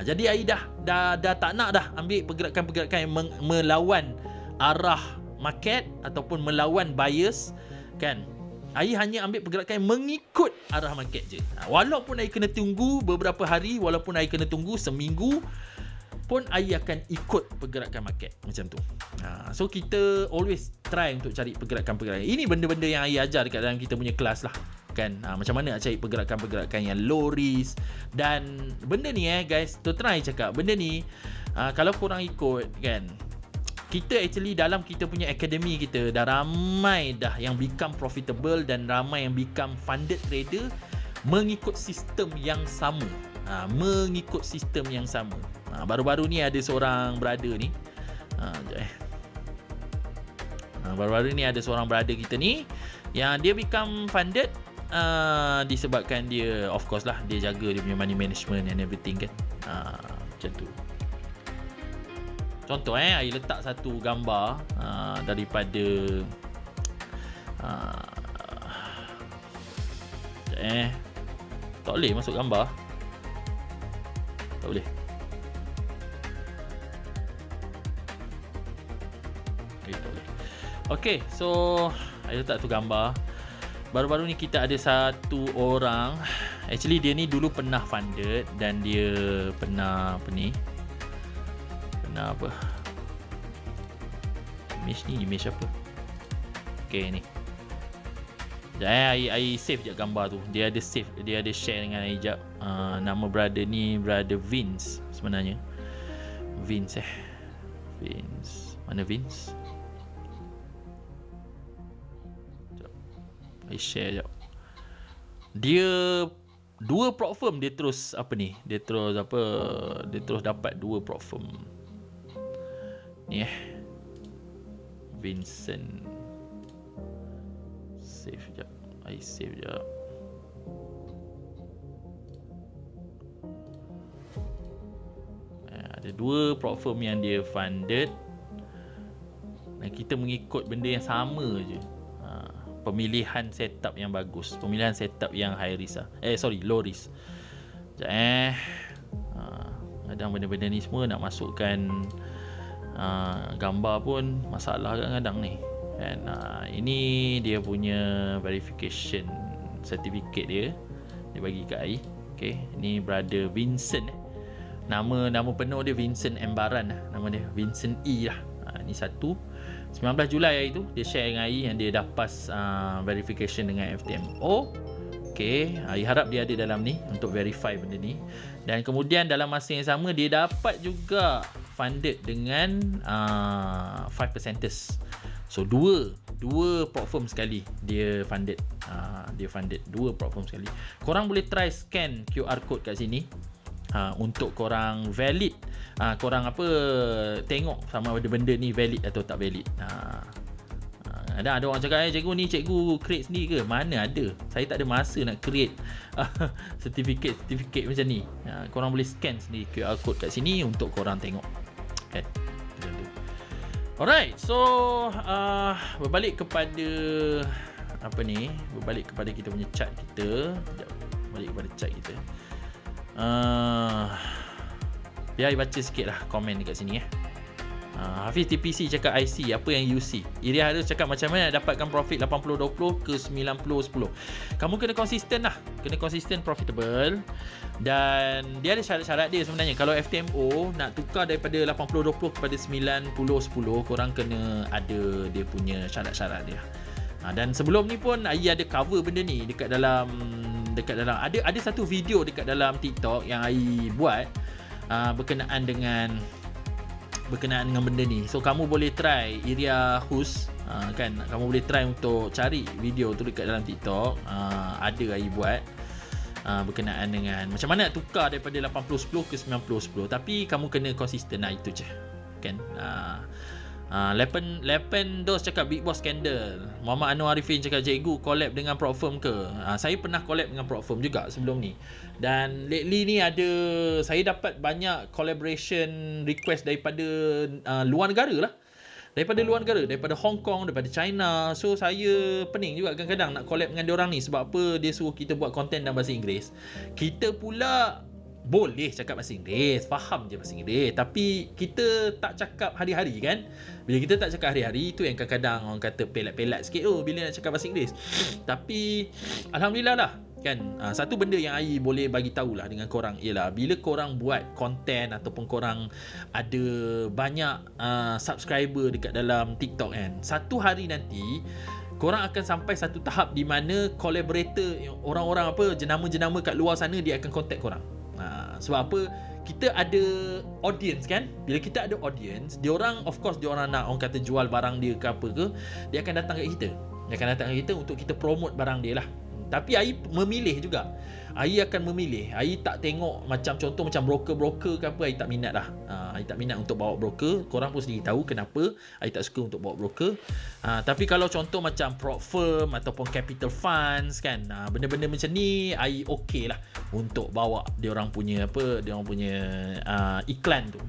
Jadi Ai dah tak nak dah ambil pergerakan-pergerakan yang melawan arah market ataupun melawan bias kan. Ai hanya ambil pergerakan yang mengikut arah market je. Walaupun Ai kena tunggu beberapa hari, walaupun Ai kena tunggu seminggu, pun AI akan ikut pergerakan market macam tu. So kita always try untuk cari pergerakan-pergerakan. Ini benda-benda yang AI ajar dekat dalam kita punya kelas lah kan. Macam mana nak cari pergerakan-pergerakan yang low risk. Dan benda ni guys, tu try cakap benda ni kalau korang ikut kan, kita actually dalam kita punya akademi kita dah ramai dah yang become profitable dan ramai yang become funded trader mengikut sistem yang sama. Mengikut sistem yang sama. Baru-baru ni ada seorang brother ni. Baru-baru ni ada seorang brother kita ni yang dia become funded disebabkan dia, of course lah, dia jaga dia punya money management and everything kan. Macam tu. Contoh I letak satu gambar daripada tak boleh masuk gambar. Tak boleh. Tak boleh. Okay, so I letak tu gambar. Baru-baru ni kita ada satu orang, actually dia ni dulu pernah funded dan dia pernah apa, image apa. Okay ni. I save je gambar tu. Dia ada share dengan I jap. Nama brother ni brother Vince sebenarnya. Vince. Mana Vince? Jap. I share jap. Dia dua prop firm dia terus Dia terus dapat dua prop firm. Ni Vincent. Save jap. I save jap. Ada dua prop firm yang dia funded dan kita mengikut benda yang sama je. Pemilihan setup yang bagus, pemilihan setup yang high risk low risk. Sekejap kadang benda-benda ni semua nak masukkan gambar pun masalah kadang-kadang ni. Dan ini dia punya verification certificate dia bagi kat I. Okay, ni brother Vincent. Nama penuh dia Vincent Embaran lah. Nama dia Vincent E lah. Ni satu 19 Julai hari tu dia share dengan I yang dia dah pass verification dengan FTMO. Okay, I harap dia ada dalam ni untuk verify benda ni. Dan kemudian dalam masa yang sama dia dapat juga funded dengan 5%. So dua prop firm sekali dia funded. Dia funded dua prop firm sekali. Korang boleh try scan QR code kat sini untuk korang valid. Korang tengok sama ada benda ni valid atau tak valid. Ada orang cakap cikgu ni cikgu create sendiri ke? Mana ada. Saya tak ada masa nak create certificate macam ni. Korang boleh scan sendiri QR code kat sini untuk korang tengok. Okay. Alright, so berbalik kepada berbalik kepada kita punya chart kita. Sekejap, balik kepada chart kita. Biar I baca sikit lah komen dekat sini. Hafiz TPC cakap IC, apa yang you see? Iria Harus cakap macam mana nak dapatkan profit 80-20 ke 90-10. Kamu kena konsisten lah. Kena konsisten profitable. Dan dia ada syarat-syarat dia sebenarnya. Kalau FTMO nak tukar daripada 80-20 kepada 90-10, korang kena ada dia punya syarat-syarat dia. Dan sebelum ni pun Ai ada cover benda ni dekat dalam ada satu video dekat dalam TikTok yang Ai buat berkenaan dengan benda ni. So kamu boleh try Iria Hus kan, kamu boleh try untuk cari video tu dekat dalam TikTok. Ada Ai buat berkenaan dengan macam mana nak tukar daripada 80-10 ke 90-10. Tapi kamu kena konsisten lah, itu je kan. Lepen Dos cakap Big Boss Candle. Muhammad Anwar Arifin cakap cikgu collab dengan prop firm ke? Saya pernah collab dengan prop firm juga sebelum ni. Dan lately ni saya dapat banyak collaboration request daripada luar negara lah. Daripada luar negara, daripada Hong Kong, daripada China. So saya pening juga kadang-kadang nak collab dengan diorang ni. Sebab apa? Dia suruh kita buat konten dalam bahasa Inggeris. Kita pula boleh cakap bahasa Inggeris, faham je bahasa Inggeris, tapi kita tak cakap hari-hari kan. Bila kita tak cakap hari-hari, itu yang kadang-kadang orang kata pelat-pelat sikit tu bila nak cakap bahasa Inggeris. Tapi Alhamdulillah lah, kan. Satu benda yang ai boleh bagi tahulah dengan korang ialah bila korang buat konten ataupun korang ada banyak subscriber dekat dalam TikTok kan, satu hari nanti korang akan sampai satu tahap di mana collaborator, orang-orang apa, jenama-jenama kat luar sana, dia akan contact korang. Sebab apa? Kita ada audience kan. Bila kita ada audience, diorang of course diorang nak orang kata jual barang dia ke apa ke, dia akan datang kat kita. Dia akan datang kat kita untuk kita promote barang dia lah. Tapi ai memilih juga. Ai akan memilih. Ai tak tengok macam contoh macam broker-broker ke apa, ai tak minat lah. Ai tak minat untuk bawa broker. Korang pun sendiri tahu kenapa ai tak suka untuk bawa broker. Tapi kalau contoh macam prop firm ataupun capital funds kan, benda-benda macam ni ai okey lah untuk bawa diorang punya apa, diorang punya iklan tu.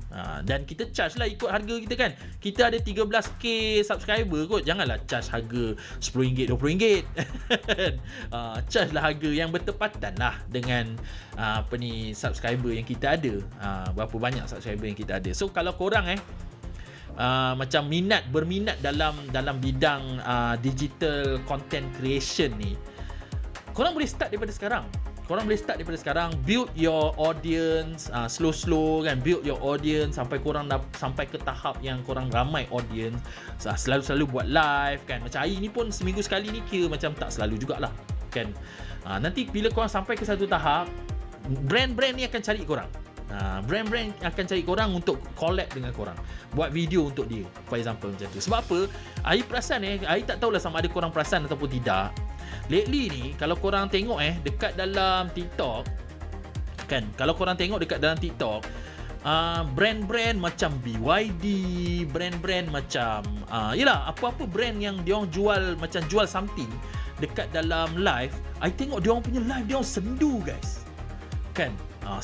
Dan kita charge lah ikut harga kita kan. Kita ada 13k subscriber kot, janganlah charge harga RM10, RM20. Charge lah harga yang bertepatan lah dengan apa ni, subscriber yang kita ada. Berapa banyak subscriber yang kita ada. So kalau korang macam berminat dalam bidang digital content creation ni, korang boleh start daripada sekarang. Build your audience slow-slow kan. Build your audience sampai korang sampai ke tahap yang korang ramai audience. Selalu buat live kan. Macam hari ni pun seminggu sekali ni kira macam tak selalu jugalah kan. Nanti bila korang sampai ke satu tahap, brand-brand ni akan cari korang. Brand-brand akan cari korang untuk collab dengan korang, buat video untuk dia, for example macam tu. Sebab apa? Ai perasan ai tak tahulah sama ada korang perasan ataupun tidak. Lately ni kalau korang tengok dekat dalam TikTok kan, kalau korang tengok dekat dalam TikTok, brand-brand macam BYD, brand-brand macam yelah, apa-apa brand yang diorang jual, macam jual something dekat dalam live, I tengok diorang punya live, diorang sendu guys kan.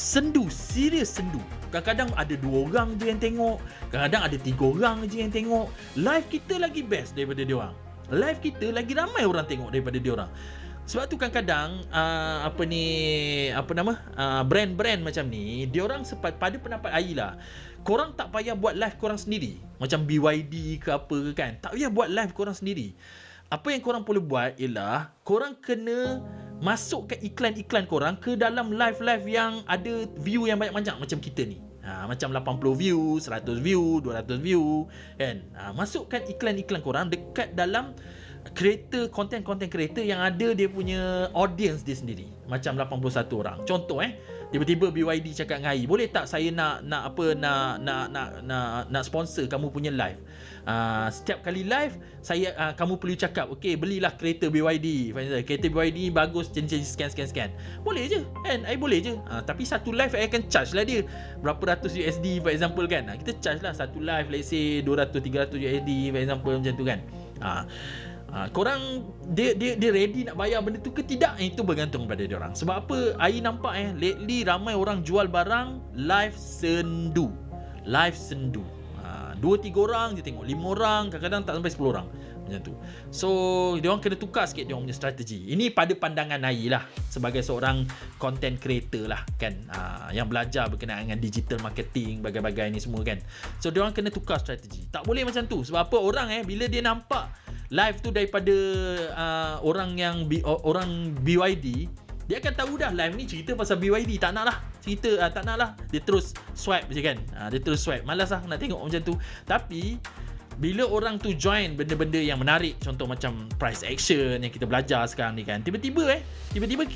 Sendu, serius sendu. Kadang-kadang ada 2 orang je yang tengok, kadang-kadang ada 3 orang je yang tengok. Live kita lagi best daripada diorang. Live kita lagi ramai orang tengok daripada diorang. Sebab tu kadang-kadang brand-brand macam ni, diorang pada pendapat ai lah, korang tak payah buat live korang sendiri. Macam BYD ke apa ke kan, tak payah buat live korang sendiri. Apa yang korang perlu buat ialah korang kena masukkan iklan-iklan korang ke dalam live-live yang ada view yang banyak-banyak macam kita ni. Macam 80 view, 100 view, 200 view kan. Masukkan iklan-iklan korang dekat dalam content creator yang ada dia punya audience dia sendiri. Macam 81 orang. Contoh tiba-tiba BYD cakap dengan ai, boleh tak saya nak sponsor kamu punya live. Setiap kali live kamu perlu cakap, okey, belilah kereta BYD. Kereta BYD bagus, jenis scan. Boleh je kan, ai boleh je. Tapi satu live I akan charge lah dia berapa ratus USD for example kan. Kita charge lah satu live, let's say 200-300 USD for example macam tu kan. Korang dia ready nak bayar benda tu ke tidak, itu bergantung pada dia orang. Sebab apa? Ai nampak lately ramai orang jual barang live sendu. 2-3 orang je tengok, 5 orang, kadang-kadang tak sampai 10 orang macam tu. So dia orang kena tukar sikit dia orang punya strategi. Ini pada pandangan ai lah, sebagai seorang content creator lah kan, yang belajar berkenaan dengan digital marketing, bagai-bagai ni semua kan. So dia orang kena tukar strategi. Tak boleh macam tu. Sebab apa? Orang bila dia nampak live tu daripada orang BYD, dia akan tahu dah live ni cerita pasal BYD. Tak nak lah cerita, tak nak lah. Dia terus swipe je kan. Dia terus swipe. Malas lah nak tengok macam tu. Tapi bila orang tu join benda-benda yang menarik, contoh macam price action yang kita belajar sekarang ni kan, tiba-tiba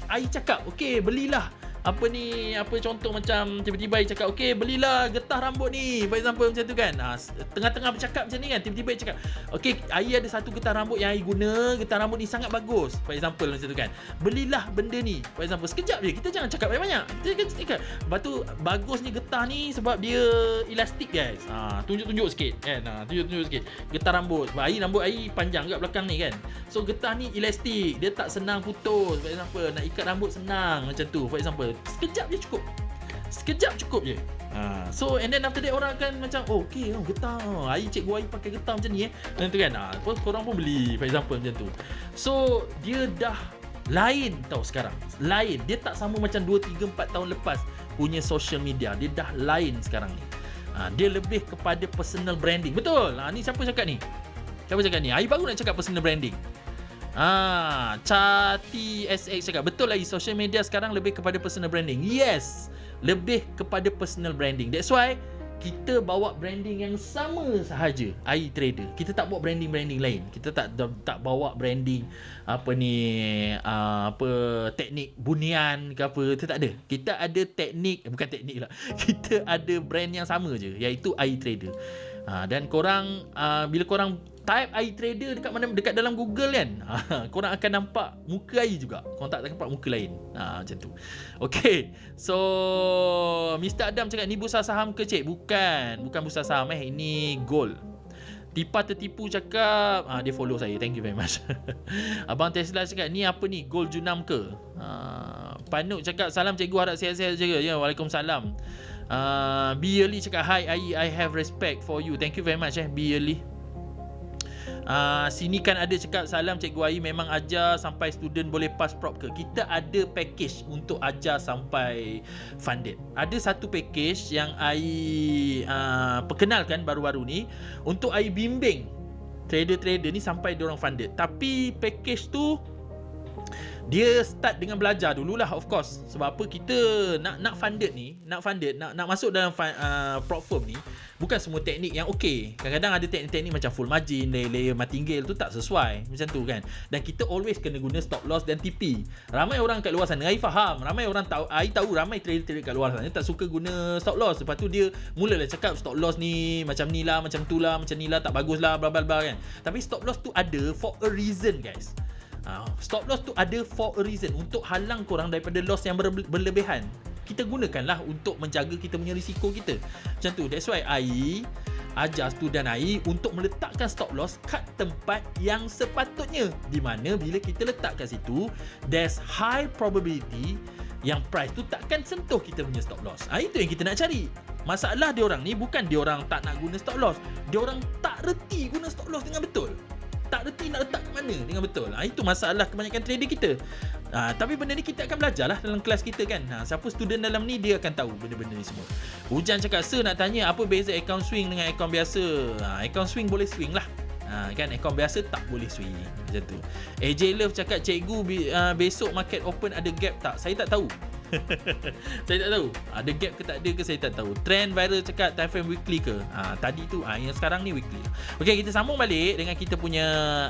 ai cakap, okey, belilah contoh macam tiba-tiba ai cakap, okey, belilah getah rambut ni, for example macam tu kan. Tengah-tengah bercakap macam ni kan, tiba-tiba ai cakap, okey, ai ada satu getah rambut yang ai guna, getah rambut ni sangat bagus, for example macam tu kan. Belilah benda ni, for example. Sekejap je, kita jangan cakap banyak-banyak. Kita cakap, lepas tu bagusnya getah ni sebab dia elastik guys. Tunjuk-tunjuk sikit kan. Tunjuk-tunjuk sikit getah rambut, sebab rambut ai panjang kat belakang ni kan. So getah ni elastik, dia tak senang putus, for example. Nak ikat rambut senang macam tu, for example. Sekejap cukup je. So and then after that orang akan macam, okey, getah, cikgu ai pakai getah macam ni macam tu kan. Korang pun beli, for example macam tu. So dia dah lain tau sekarang. Lain. Dia tak sama macam 2, 3, 4 tahun lepas punya social media. Dia dah lain sekarang ni. Dia lebih kepada personal branding. Betul. Ni siapa cakap ni? Ai baru nak cakap personal branding. Chati SX cakap, betul lagi social media sekarang lebih kepada personal branding. Yes, lebih kepada personal branding. That's why kita bawa branding yang sama sahaja, iTrader. Kita tak bawa branding lain. Kita tak bawa branding teknik bunian ke apa. Kita tak ada. Kita ada teknik, bukan teknik lah. Kita ada brand yang sama je, iaitu iTrader. Dan korang bila korang type iTrader dekat dalam Google kan, korang akan nampak muka I juga. Korang tak nampak muka lain. Macam tu. Okay, so Mr. Adam cakap, ni bursa saham ke cik? Bukan bursa saham ini gold. Tipa tertipu cakap, dia follow saya, thank you very much. Abang Tesla cakap, ni apa ni, gold Junam ke? Panuk cakap, salam cikgu, harap sihat-sihat je. Ya, waalaikumsalam. B Early cakap, hi I have respect for you. Thank you very much B Early. Sini kan ada cakap, salam cikgu Ai, memang ajar sampai student boleh pass prop ke? Kita ada package untuk ajar sampai funded. Ada satu package yang Ai perkenalkan baru-baru ni untuk Ai bimbing trader-trader ni sampai diorang funded. Tapi package tu dia start dengan belajar dululah, of course. Sebab apa, kita nak funded ni, nak masuk dalam prop firm ni, bukan semua teknik yang okey. Kadang-kadang ada teknik-teknik macam full margin, layer martingale tu tak sesuai macam tu kan. Dan kita always kena guna stop loss dan TP. Ramai orang kat luar sana, Ai faham, ramai orang tahu, Ai tahu ramai trader-trader kat luar sana tak suka guna stop loss. Lepas tu dia mulalah cakap stop loss ni macam ni lah, macam tu lah, macam ni lah, tak bagus lah, bla bla bla kan. Tapi stop loss tu ada for a reason guys. Stop loss tu ada for a reason, untuk halang korang daripada loss yang berlebihan. Kita gunakanlah untuk menjaga kita punya risiko kita. Macam tu. That's why Ai ajar student Ai untuk meletakkan stop loss kat tempat yang sepatutnya, di mana bila kita letak kat situ, there's high probability yang price tu takkan sentuh kita punya stop loss. Itu yang kita nak cari. Masalah diorang ni bukan diorang tak nak guna stop loss, diorang tak reti guna stop loss dengan betul. Tak reti nak letak ke mana dengan betul. Itu masalah kebanyakan trader kita. Tapi benda ni kita akan belajar lah dalam kelas kita kan. Siapa student dalam ni, dia akan tahu benda-benda ni semua. Hujan cakap, sir nak tanya apa beza account swing dengan account biasa? Account swing boleh swing lah. Kan account biasa tak boleh swing. Macam tu. AJ Love cakap, cikgu besok market open ada gap tak? Saya tak tahu. Saya tak tahu ada gap ke tak ada ke, saya tak tahu. Trend viral cakap time frame weekly ke? Tadi tu yang sekarang ni weekly. Okey, kita sambung balik dengan kita punya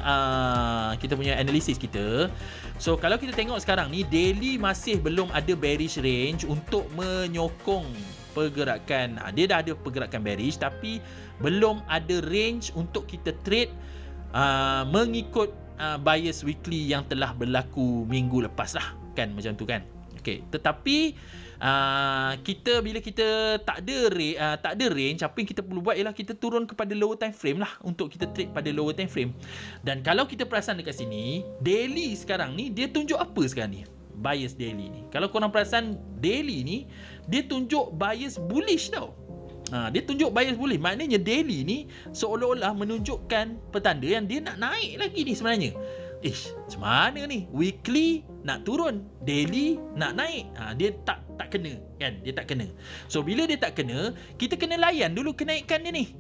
analisis kita. So kalau kita tengok sekarang ni, daily masih belum ada bearish range untuk menyokong pergerakan. Dia dah ada pergerakan bearish, tapi belum ada range untuk kita trade mengikut bias weekly yang telah berlaku minggu lepas lah kan, macam tu kan. Okay. Tetapi bila kita tak ada range, apa yang kita perlu buat ialah kita turun kepada lower time frame lah, untuk kita trade pada lower time frame. Dan kalau kita perasan dekat sini, daily sekarang ni dia tunjuk apa sekarang ni? Bias daily ni. Kalau korang perasan, daily ni dia tunjuk bias bullish tau. Dia tunjuk bias bullish. Maknanya daily ni seolah-olah menunjukkan petanda yang dia nak naik lagi ni sebenarnya. Macam mana ni? Weekly nak turun, daily nak naik. Dia tak kena kan? Dia tak kena. So bila dia tak kena, kita kena layan dulu kenaikan dia ni.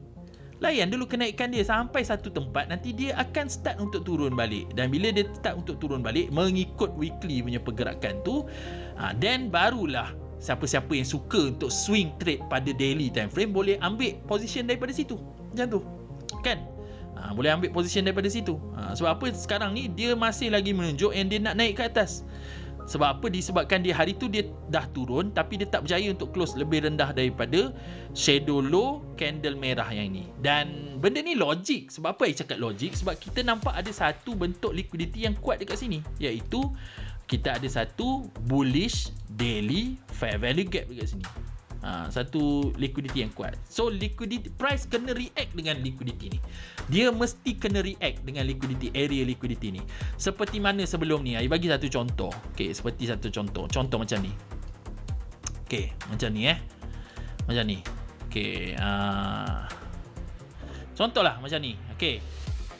Layan dulu kenaikan dia sampai satu tempat, nanti dia akan start untuk turun balik. Dan bila dia start untuk turun balik mengikut weekly punya pergerakan tu, then barulah siapa-siapa yang suka untuk swing trade pada daily time frame boleh ambil position daripada situ. Macam tu kan? Boleh ambil position daripada situ. Sebab apa sekarang ni dia masih lagi menunjuk yang dia nak naik ke atas. Sebab apa? Disebabkan dia hari tu dia dah turun, tapi dia tak berjaya untuk close lebih rendah daripada shadow low candle merah yang ini. Dan benda ni logik. Sebab apa saya cakap logik? Sebab kita nampak ada satu bentuk liquidity yang kuat dekat sini, iaitu kita ada satu bullish daily fair value gap dekat sini. Satu liquidity yang kuat. So liquidity price kena react dengan liquidity ni. Dia mesti kena react dengan liquidity, area liquidity ni. Seperti mana sebelum ni, saya bagi satu contoh. Okey, seperti satu contoh. Contoh macam ni. Okey, macam ni Macam ni. Okey, contohlah macam ni. Okey.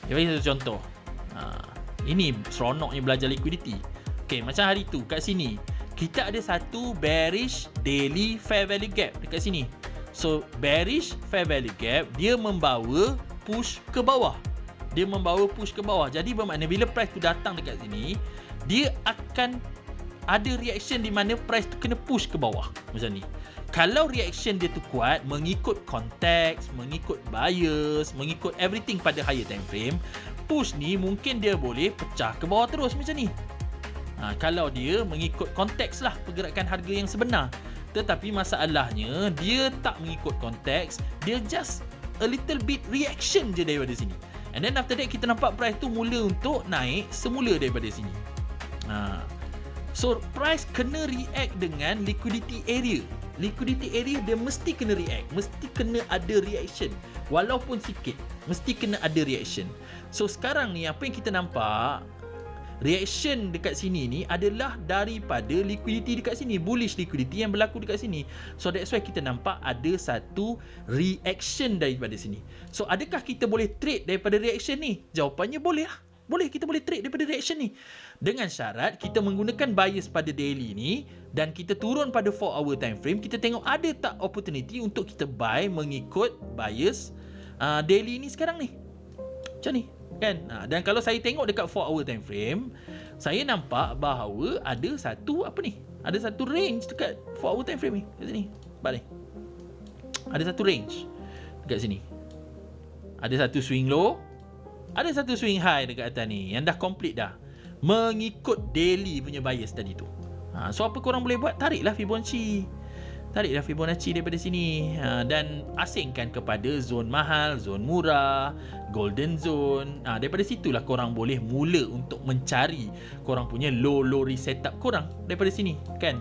Saya bagi satu contoh. Ini seronoknya belajar liquidity. Okey, macam hari tu kat sini kita ada satu bearish daily fair value gap dekat sini. So bearish fair value gap dia membawa push ke bawah. dia membawa push ke bawah. Jadi bermakna bila price tu datang dekat sini, dia akan ada reaction di mana price tu kena push ke bawah macam ni. Kalau reaction dia tu kuat, mengikut konteks, mengikut bias, mengikut everything pada higher time frame, push ni mungkin dia boleh pecah ke bawah terus macam ni. Kalau dia mengikut konteks lah pergerakan harga yang sebenar. Tetapi masalahnya dia tak mengikut konteks, dia just a little bit reaction je daripada sini. And then after that kita nampak price tu mula untuk naik semula daripada sini. So price kena react dengan liquidity area. Liquidity area dia mesti kena react, mesti kena ada reaction. Walaupun sikit, mesti kena ada reaction. So sekarang ni apa yang kita nampak, reaction dekat sini ni adalah daripada liquidity dekat sini, bullish liquidity yang berlaku dekat sini. So that's why kita nampak ada satu reaction daripada sini. So adakah kita boleh trade daripada reaction ni? Jawapannya boleh lah. Boleh, kita boleh trade daripada reaction ni. Dengan syarat kita menggunakan bias pada daily ni dan kita turun pada 4 hour time frame, kita tengok ada tak opportunity untuk kita buy mengikut bias daily ni sekarang ni. Macam ni kan. Dan kalau saya tengok dekat 4 hour time frame, saya nampak bahawa ada satu ada satu range dekat 4 hour time frame ni. Kat sini. Balik. Ada satu range dekat sini. Ada satu swing low, ada satu swing high dekat atas ni yang dah complete dah mengikut daily punya bias tadi tu. So apa korang boleh buat? Tariklah Fibonacci. Tariklah Fibonacci daripada sini dan asingkan kepada zon mahal, zon murah, golden zone. Daripada situlah korang boleh mula untuk mencari korang punya low risk setup korang daripada sini kan.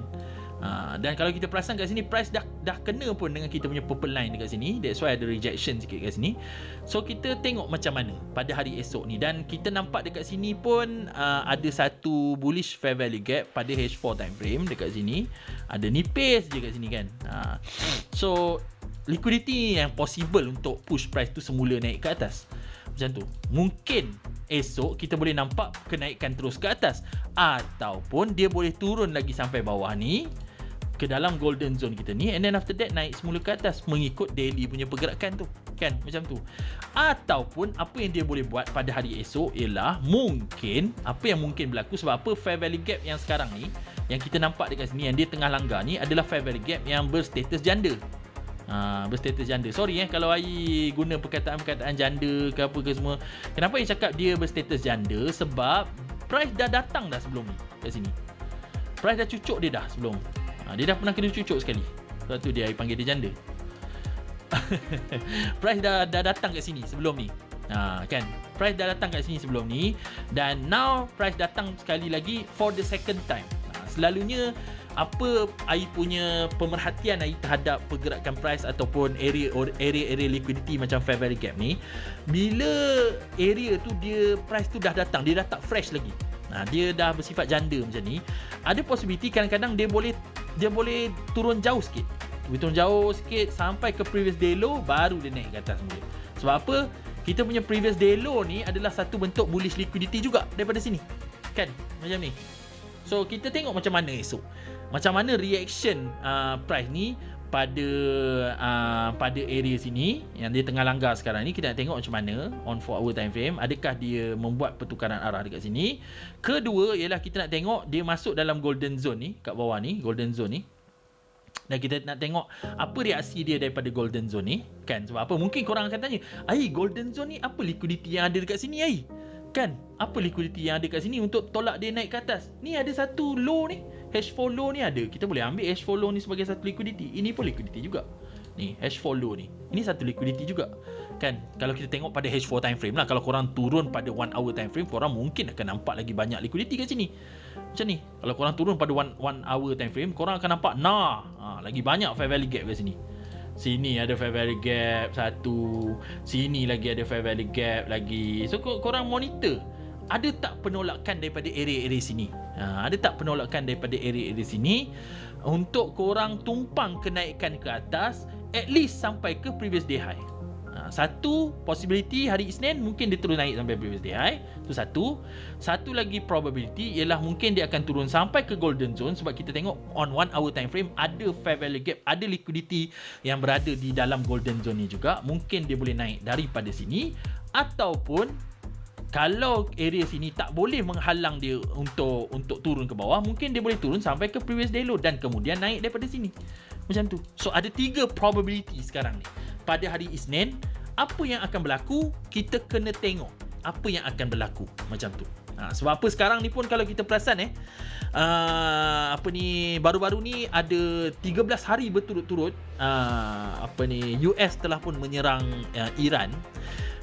Dan kalau kita perasan kat sini price dah kena pun dengan kita punya purple line dekat sini. That's why ada rejection sikit kat sini. So kita tengok macam mana pada hari esok ni. Dan kita nampak dekat sini pun ada satu bullish fair value gap pada H4 time frame dekat sini. Ada nipis je kat sini kan. So liquidity yang possible untuk push price tu semula naik ke atas. Macam tu. Mungkin esok kita boleh nampak kenaikan terus ke atas, ataupun dia boleh turun lagi sampai bawah ni ke dalam golden zone kita ni, and then after that naik semula ke atas mengikut daily punya pergerakan tu kan, macam tu. Ataupun apa yang dia boleh buat pada hari esok ialah mungkin apa yang mungkin berlaku, sebab apa, fair value gap yang sekarang ni yang kita nampak dekat sini yang dia tengah langgar ni adalah fair value gap yang berstatus janda. Berstatus janda. Sorry kalau Ai guna perkataan-perkataan janda ke apa ke semua. Kenapa Ai cakap dia berstatus janda? Sebab price dah datang dah sebelum ni kat sini. Price dah cucuk dia dah sebelum. Dia dah pernah kena cucuk sekali. Sebab tu dia Ai panggil dia janda. Price dah datang kat sini sebelum ni. Kan? Price dah datang kat sini sebelum ni, dan now price datang sekali lagi for the second time. Selalunya apa Ai punya pemerhatian Ai terhadap pergerakan price ataupun area liquidity macam fair value gap ni, bila area tu dia price tu dah datang, dia dah tak fresh lagi, dia dah bersifat janda macam ni, ada possibility kadang-kadang dia boleh turun jauh sikit. Dia turun jauh sikit sampai ke previous day low, baru dia naik ke atas mula. Sebab apa? Kita punya previous day low ni adalah satu bentuk bullish liquidity juga daripada sini. Kan? Macam ni. So kita tengok macam mana esok, macam mana reaction price ni pada area sini yang dia tengah langgar sekarang ni. Kita nak tengok macam mana on 4 hour time frame, adakah dia membuat pertukaran arah dekat sini. Kedua ialah kita nak tengok dia masuk dalam golden zone ni, kat bawah ni, golden zone ni. Dan kita nak tengok apa reaksi dia daripada golden zone ni kan. Sebab apa, mungkin korang akan tanya, Ai, golden zone ni apa liquidity yang ada dekat sini Ai? Kan, apa liquidity yang ada kat sini untuk tolak dia naik ke atas? Ni ada satu low ni, H4 low ni ada. Kita boleh ambil H4 low ni sebagai satu liquidity. Ini pun liquidity juga. Ni H4 low ni, ini satu liquidity juga. Kan, kalau kita tengok pada H4 time frame lah, kalau korang turun pada 1 hour time frame, korang mungkin akan nampak lagi banyak liquidity kat sini. Macam ni. Kalau korang turun pada 1 hour time frame, korang akan nampak lagi banyak fair value gap kat sini. Sini ada fair value gap satu, sini lagi ada fair value gap lagi. So korang monitor, ada tak penolakan daripada area-area sini? Ada tak penolakan daripada area-area sini untuk korang tumpang kenaikan ke atas, at least sampai ke previous day high. Satu possibility hari Isnin mungkin dia terus naik sampai previous day high. Itu satu. Satu lagi probability ialah mungkin dia akan turun sampai ke golden zone, sebab kita tengok on 1 hour time frame ada fair value gap, ada liquidity yang berada di dalam golden zone ni juga. Mungkin dia boleh naik daripada sini, ataupun kalau area sini tak boleh menghalang dia untuk turun ke bawah, mungkin dia boleh turun sampai ke previous day low dan kemudian naik daripada sini. Macam tu. So ada 3 probability sekarang ni. Pada hari Isnin, apa yang akan berlaku, kita kena tengok apa yang akan berlaku. Macam tu. Sebab apa sekarang ni pun kalau kita perasan baru-baru ni ada 13 hari berturut-turut US telah pun menyerang Iran.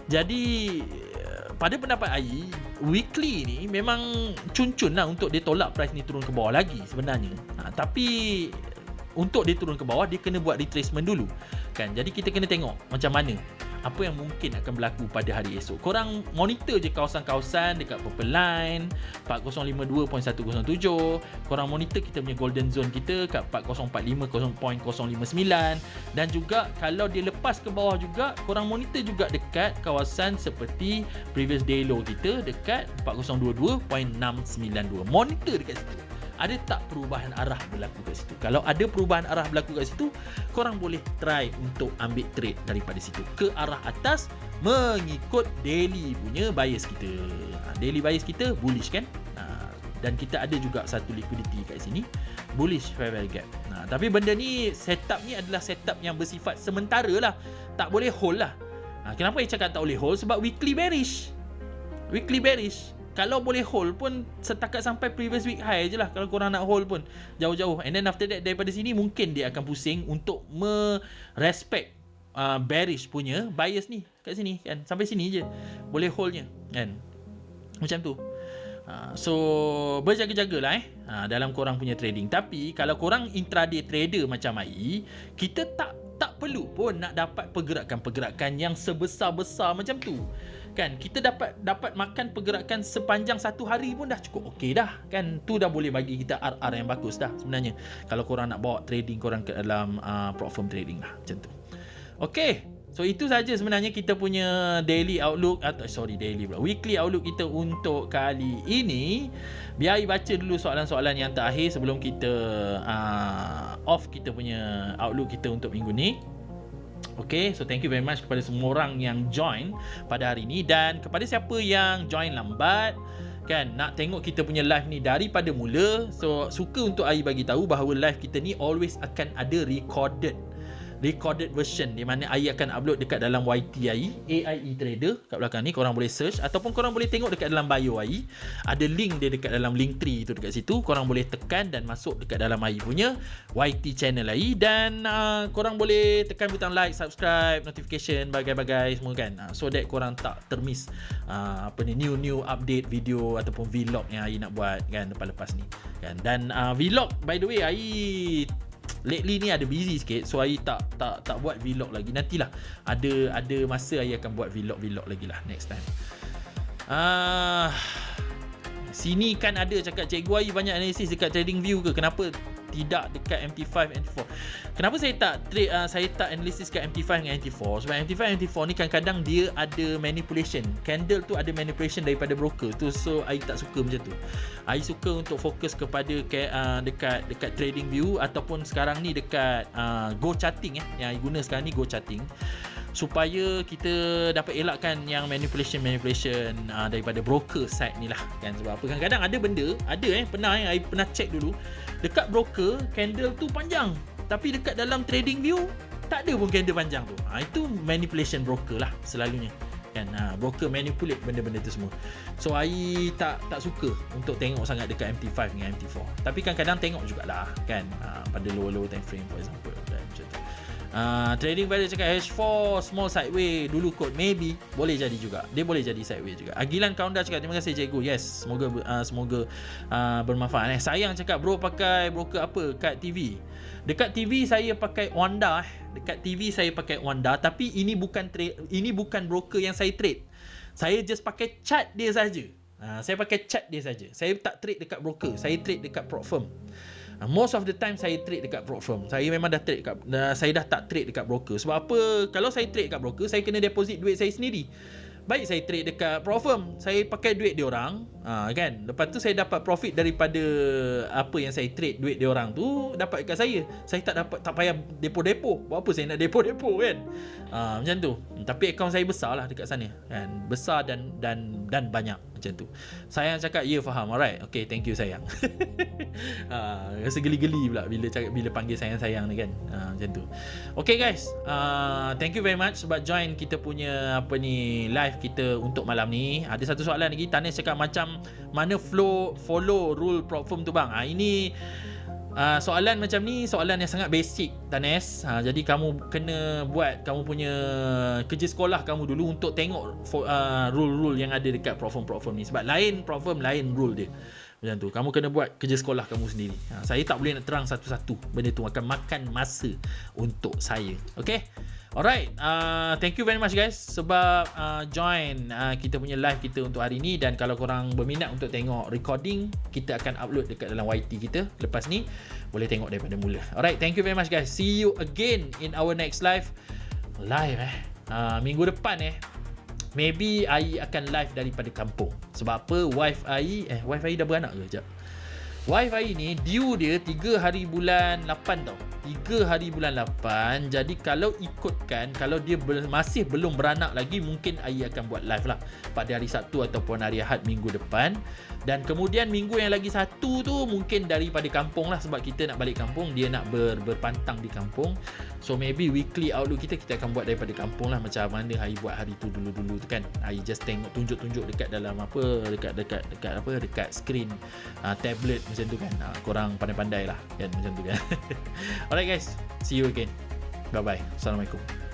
Jadi pada pendapat AI, weekly ni memang cun-cun lah untuk dia tolak price ni turun ke bawah lagi sebenarnya. Tapi untuk dia turun ke bawah, dia kena buat retracement dulu kan. Jadi kita kena tengok macam mana, apa yang mungkin akan berlaku pada hari esok. Korang monitor je kawasan-kawasan dekat Purple Line 4052.107. Korang monitor kita punya golden zone kita kat 4045.059. Dan juga kalau dia lepas ke bawah juga, korang monitor juga dekat kawasan seperti previous day low kita dekat 4022.692. Monitor dekat situ. Ada tak perubahan arah berlaku kat situ? Kalau ada perubahan arah berlaku kat situ, korang boleh try untuk ambil trade daripada situ ke arah atas mengikut daily punya bias kita. Daily bias kita bullish kan? Dan kita ada juga satu liquidity kat sini, bullish fair value gap. Tapi benda ni, setup ni adalah setup yang bersifat sementara lah. Tak boleh hold lah. Kenapa saya cakap tak boleh hold? Sebab weekly bearish. Weekly bearish. Kalau boleh hold pun setakat sampai previous week high je lah. Kalau korang nak hold pun jauh-jauh. And then after that, daripada sini mungkin dia akan pusing untuk merespect bearish punya bias ni kat sini kan. Sampai sini je boleh holdnya kan. Macam tu. So berjaga-jagalah dalam korang punya trading. Tapi kalau korang intraday trader macam AI, kita tak perlu pun nak dapat pergerakan-pergerakan yang sebesar-besar macam tu kan. Kita dapat makan pergerakan sepanjang satu hari pun dah cukup okey dah kan. Tu dah boleh bagi kita RR yang bagus dah sebenarnya, kalau korang nak bawa trading korang ke dalam prop firm trading lah macam tu. Okey, so itu saja sebenarnya kita punya daily outlook weekly outlook kita untuk kali ini. Biar baca dulu soalan-soalan yang terakhir sebelum kita off kita punya outlook kita untuk minggu ni. Okay, so thank you very much kepada semua orang yang join pada hari ni. Dan kepada siapa yang join lambat kan, nak tengok kita punya live ni daripada mula, so suka untuk AI bagi tahu bahawa live kita ni always akan ada recorded version, di mana AI akan upload dekat dalam YT AI Trader kat belakang ni. Korang boleh search ataupun korang boleh tengok dekat dalam bio AI. Ada link dia dekat dalam link tree tu dekat situ. Korang boleh tekan dan masuk dekat dalam AI punya YT channel AI. Dan korang boleh tekan butang like, subscribe, notification, bagai-bagai semua kan. So that korang tak termiss new update video ataupun vlog yang AI nak buat kan lepas-lepas ni kan. Dan vlog by the way AI lately ni ada busy sikit, so AI tak buat vlog lagi. Nantilah ada masa AI akan buat vlog lagi lah next time. Sini kan ada cakap Cikgu AI banyak analisis dekat TradingView ke? Kenapa tidak dekat MT5, MT4? Kenapa saya tak analisis kat MT5 dengan MT4? Sebab MT5, MT4 ni kadang-kadang dia ada manipulation. Candle tu ada manipulation daripada broker tu, so AI tak suka macam tu. AI suka untuk fokus kepada dekat TradingView ataupun sekarang ni dekat Go Charting yang AI guna sekarang ni, Go Charting, supaya kita dapat elakkan yang manipulation daripada broker side ni lah kan. Sebab apa, kadang-kadang ada benda, I pernah check dulu dekat broker candle tu panjang, tapi dekat dalam TradingView tak ada pun candle panjang tu. Itu manipulation broker lah selalunya kan. Broker manipulate benda-benda tu semua. So I tak suka untuk tengok sangat dekat MT5 dengan MT4. Tapi kadang-kadang tengok jugalah kan, pada lower time frame for example dan macam tu. Trading value cakap H4 small sideway dulu kot, maybe boleh jadi juga, dia boleh jadi sideway juga. Agilan Kaunda cakap terima kasih cikgu. Yes, semoga bermanfaat. Sayang cakap bro pakai broker apa kat TV? Dekat TV saya pakai Wanda. Dekat TV saya pakai Wanda, tapi ini bukan broker yang saya trade. Saya just pakai chart dia saja. Saya pakai chart dia saja. Saya tak trade dekat broker, saya trade dekat prop firm. Most of the time saya trade dekat prop firm. Saya memang saya dah tak trade dekat broker. Sebab apa? Kalau saya trade dekat broker, saya kena deposit duit saya sendiri. baik saya trade dekat Profirm, saya pakai duit dia orang, kan. Lepas tu saya dapat profit daripada apa yang saya trade, duit dia orang tu dapat dekat saya. Saya tak payah depo-depo. Buat apa saya nak depo-depo kan? Macam tu. Tapi akaun saya besar lah dekat sana kan. Besar dan banyak macam tu. Sayang cakap ya faham. Alright. Okay, thank you sayang. Rasa geli-geli pula bila panggil sayang-sayang ni kan. Macam tu. Okay guys, thank you very much sebab join kita punya live kita untuk malam ni. Ada satu soalan lagi. Tanis cakap macam mana follow rule Profirm tu bang. Ini soalan macam ni soalan yang sangat basic Tanis. Jadi kamu kena buat kamu punya kerja sekolah kamu dulu untuk tengok rule-rule yang ada dekat Profirm ni. Sebab lain Profirm, lain rule dia. Macam tu. Kamu kena buat kerja sekolah kamu sendiri. Saya tak boleh nak terang satu-satu. Benda tu akan makan masa untuk saya. Okay? Alright, thank you very much guys sebab join kita punya live kita untuk hari ni. Dan kalau korang berminat untuk tengok recording, kita akan upload dekat dalam YT kita lepas ni, boleh tengok daripada mula. Alright, thank you very much guys. See you again in our next live. Minggu depan maybe Ai akan live daripada kampung. Sebab apa? Wife Ai dah beranak ke? Sekejap. Wife Ai ni due dia 3 hari bulan 8 tau. 3 hari bulan 8. Jadi kalau ikutkan, kalau dia masih belum beranak lagi, mungkin Ai akan buat live lah pada hari Sabtu ataupun hari Ahad minggu depan. Dan kemudian minggu yang lagi satu tu mungkin daripada kampung lah, sebab kita nak balik kampung, dia nak berpantang di kampung. So maybe weekly outlook kita akan buat daripada kampung lah. Macam mana Ai buat hari tu dulu-dulu tu kan. Ai just tengok, tunjuk-tunjuk dekat dalam dekat screen tablet macam tu kan. Korang pandai-pandai lah kan, macam tu kan. Alright guys, see you again. Bye bye. Assalamualaikum.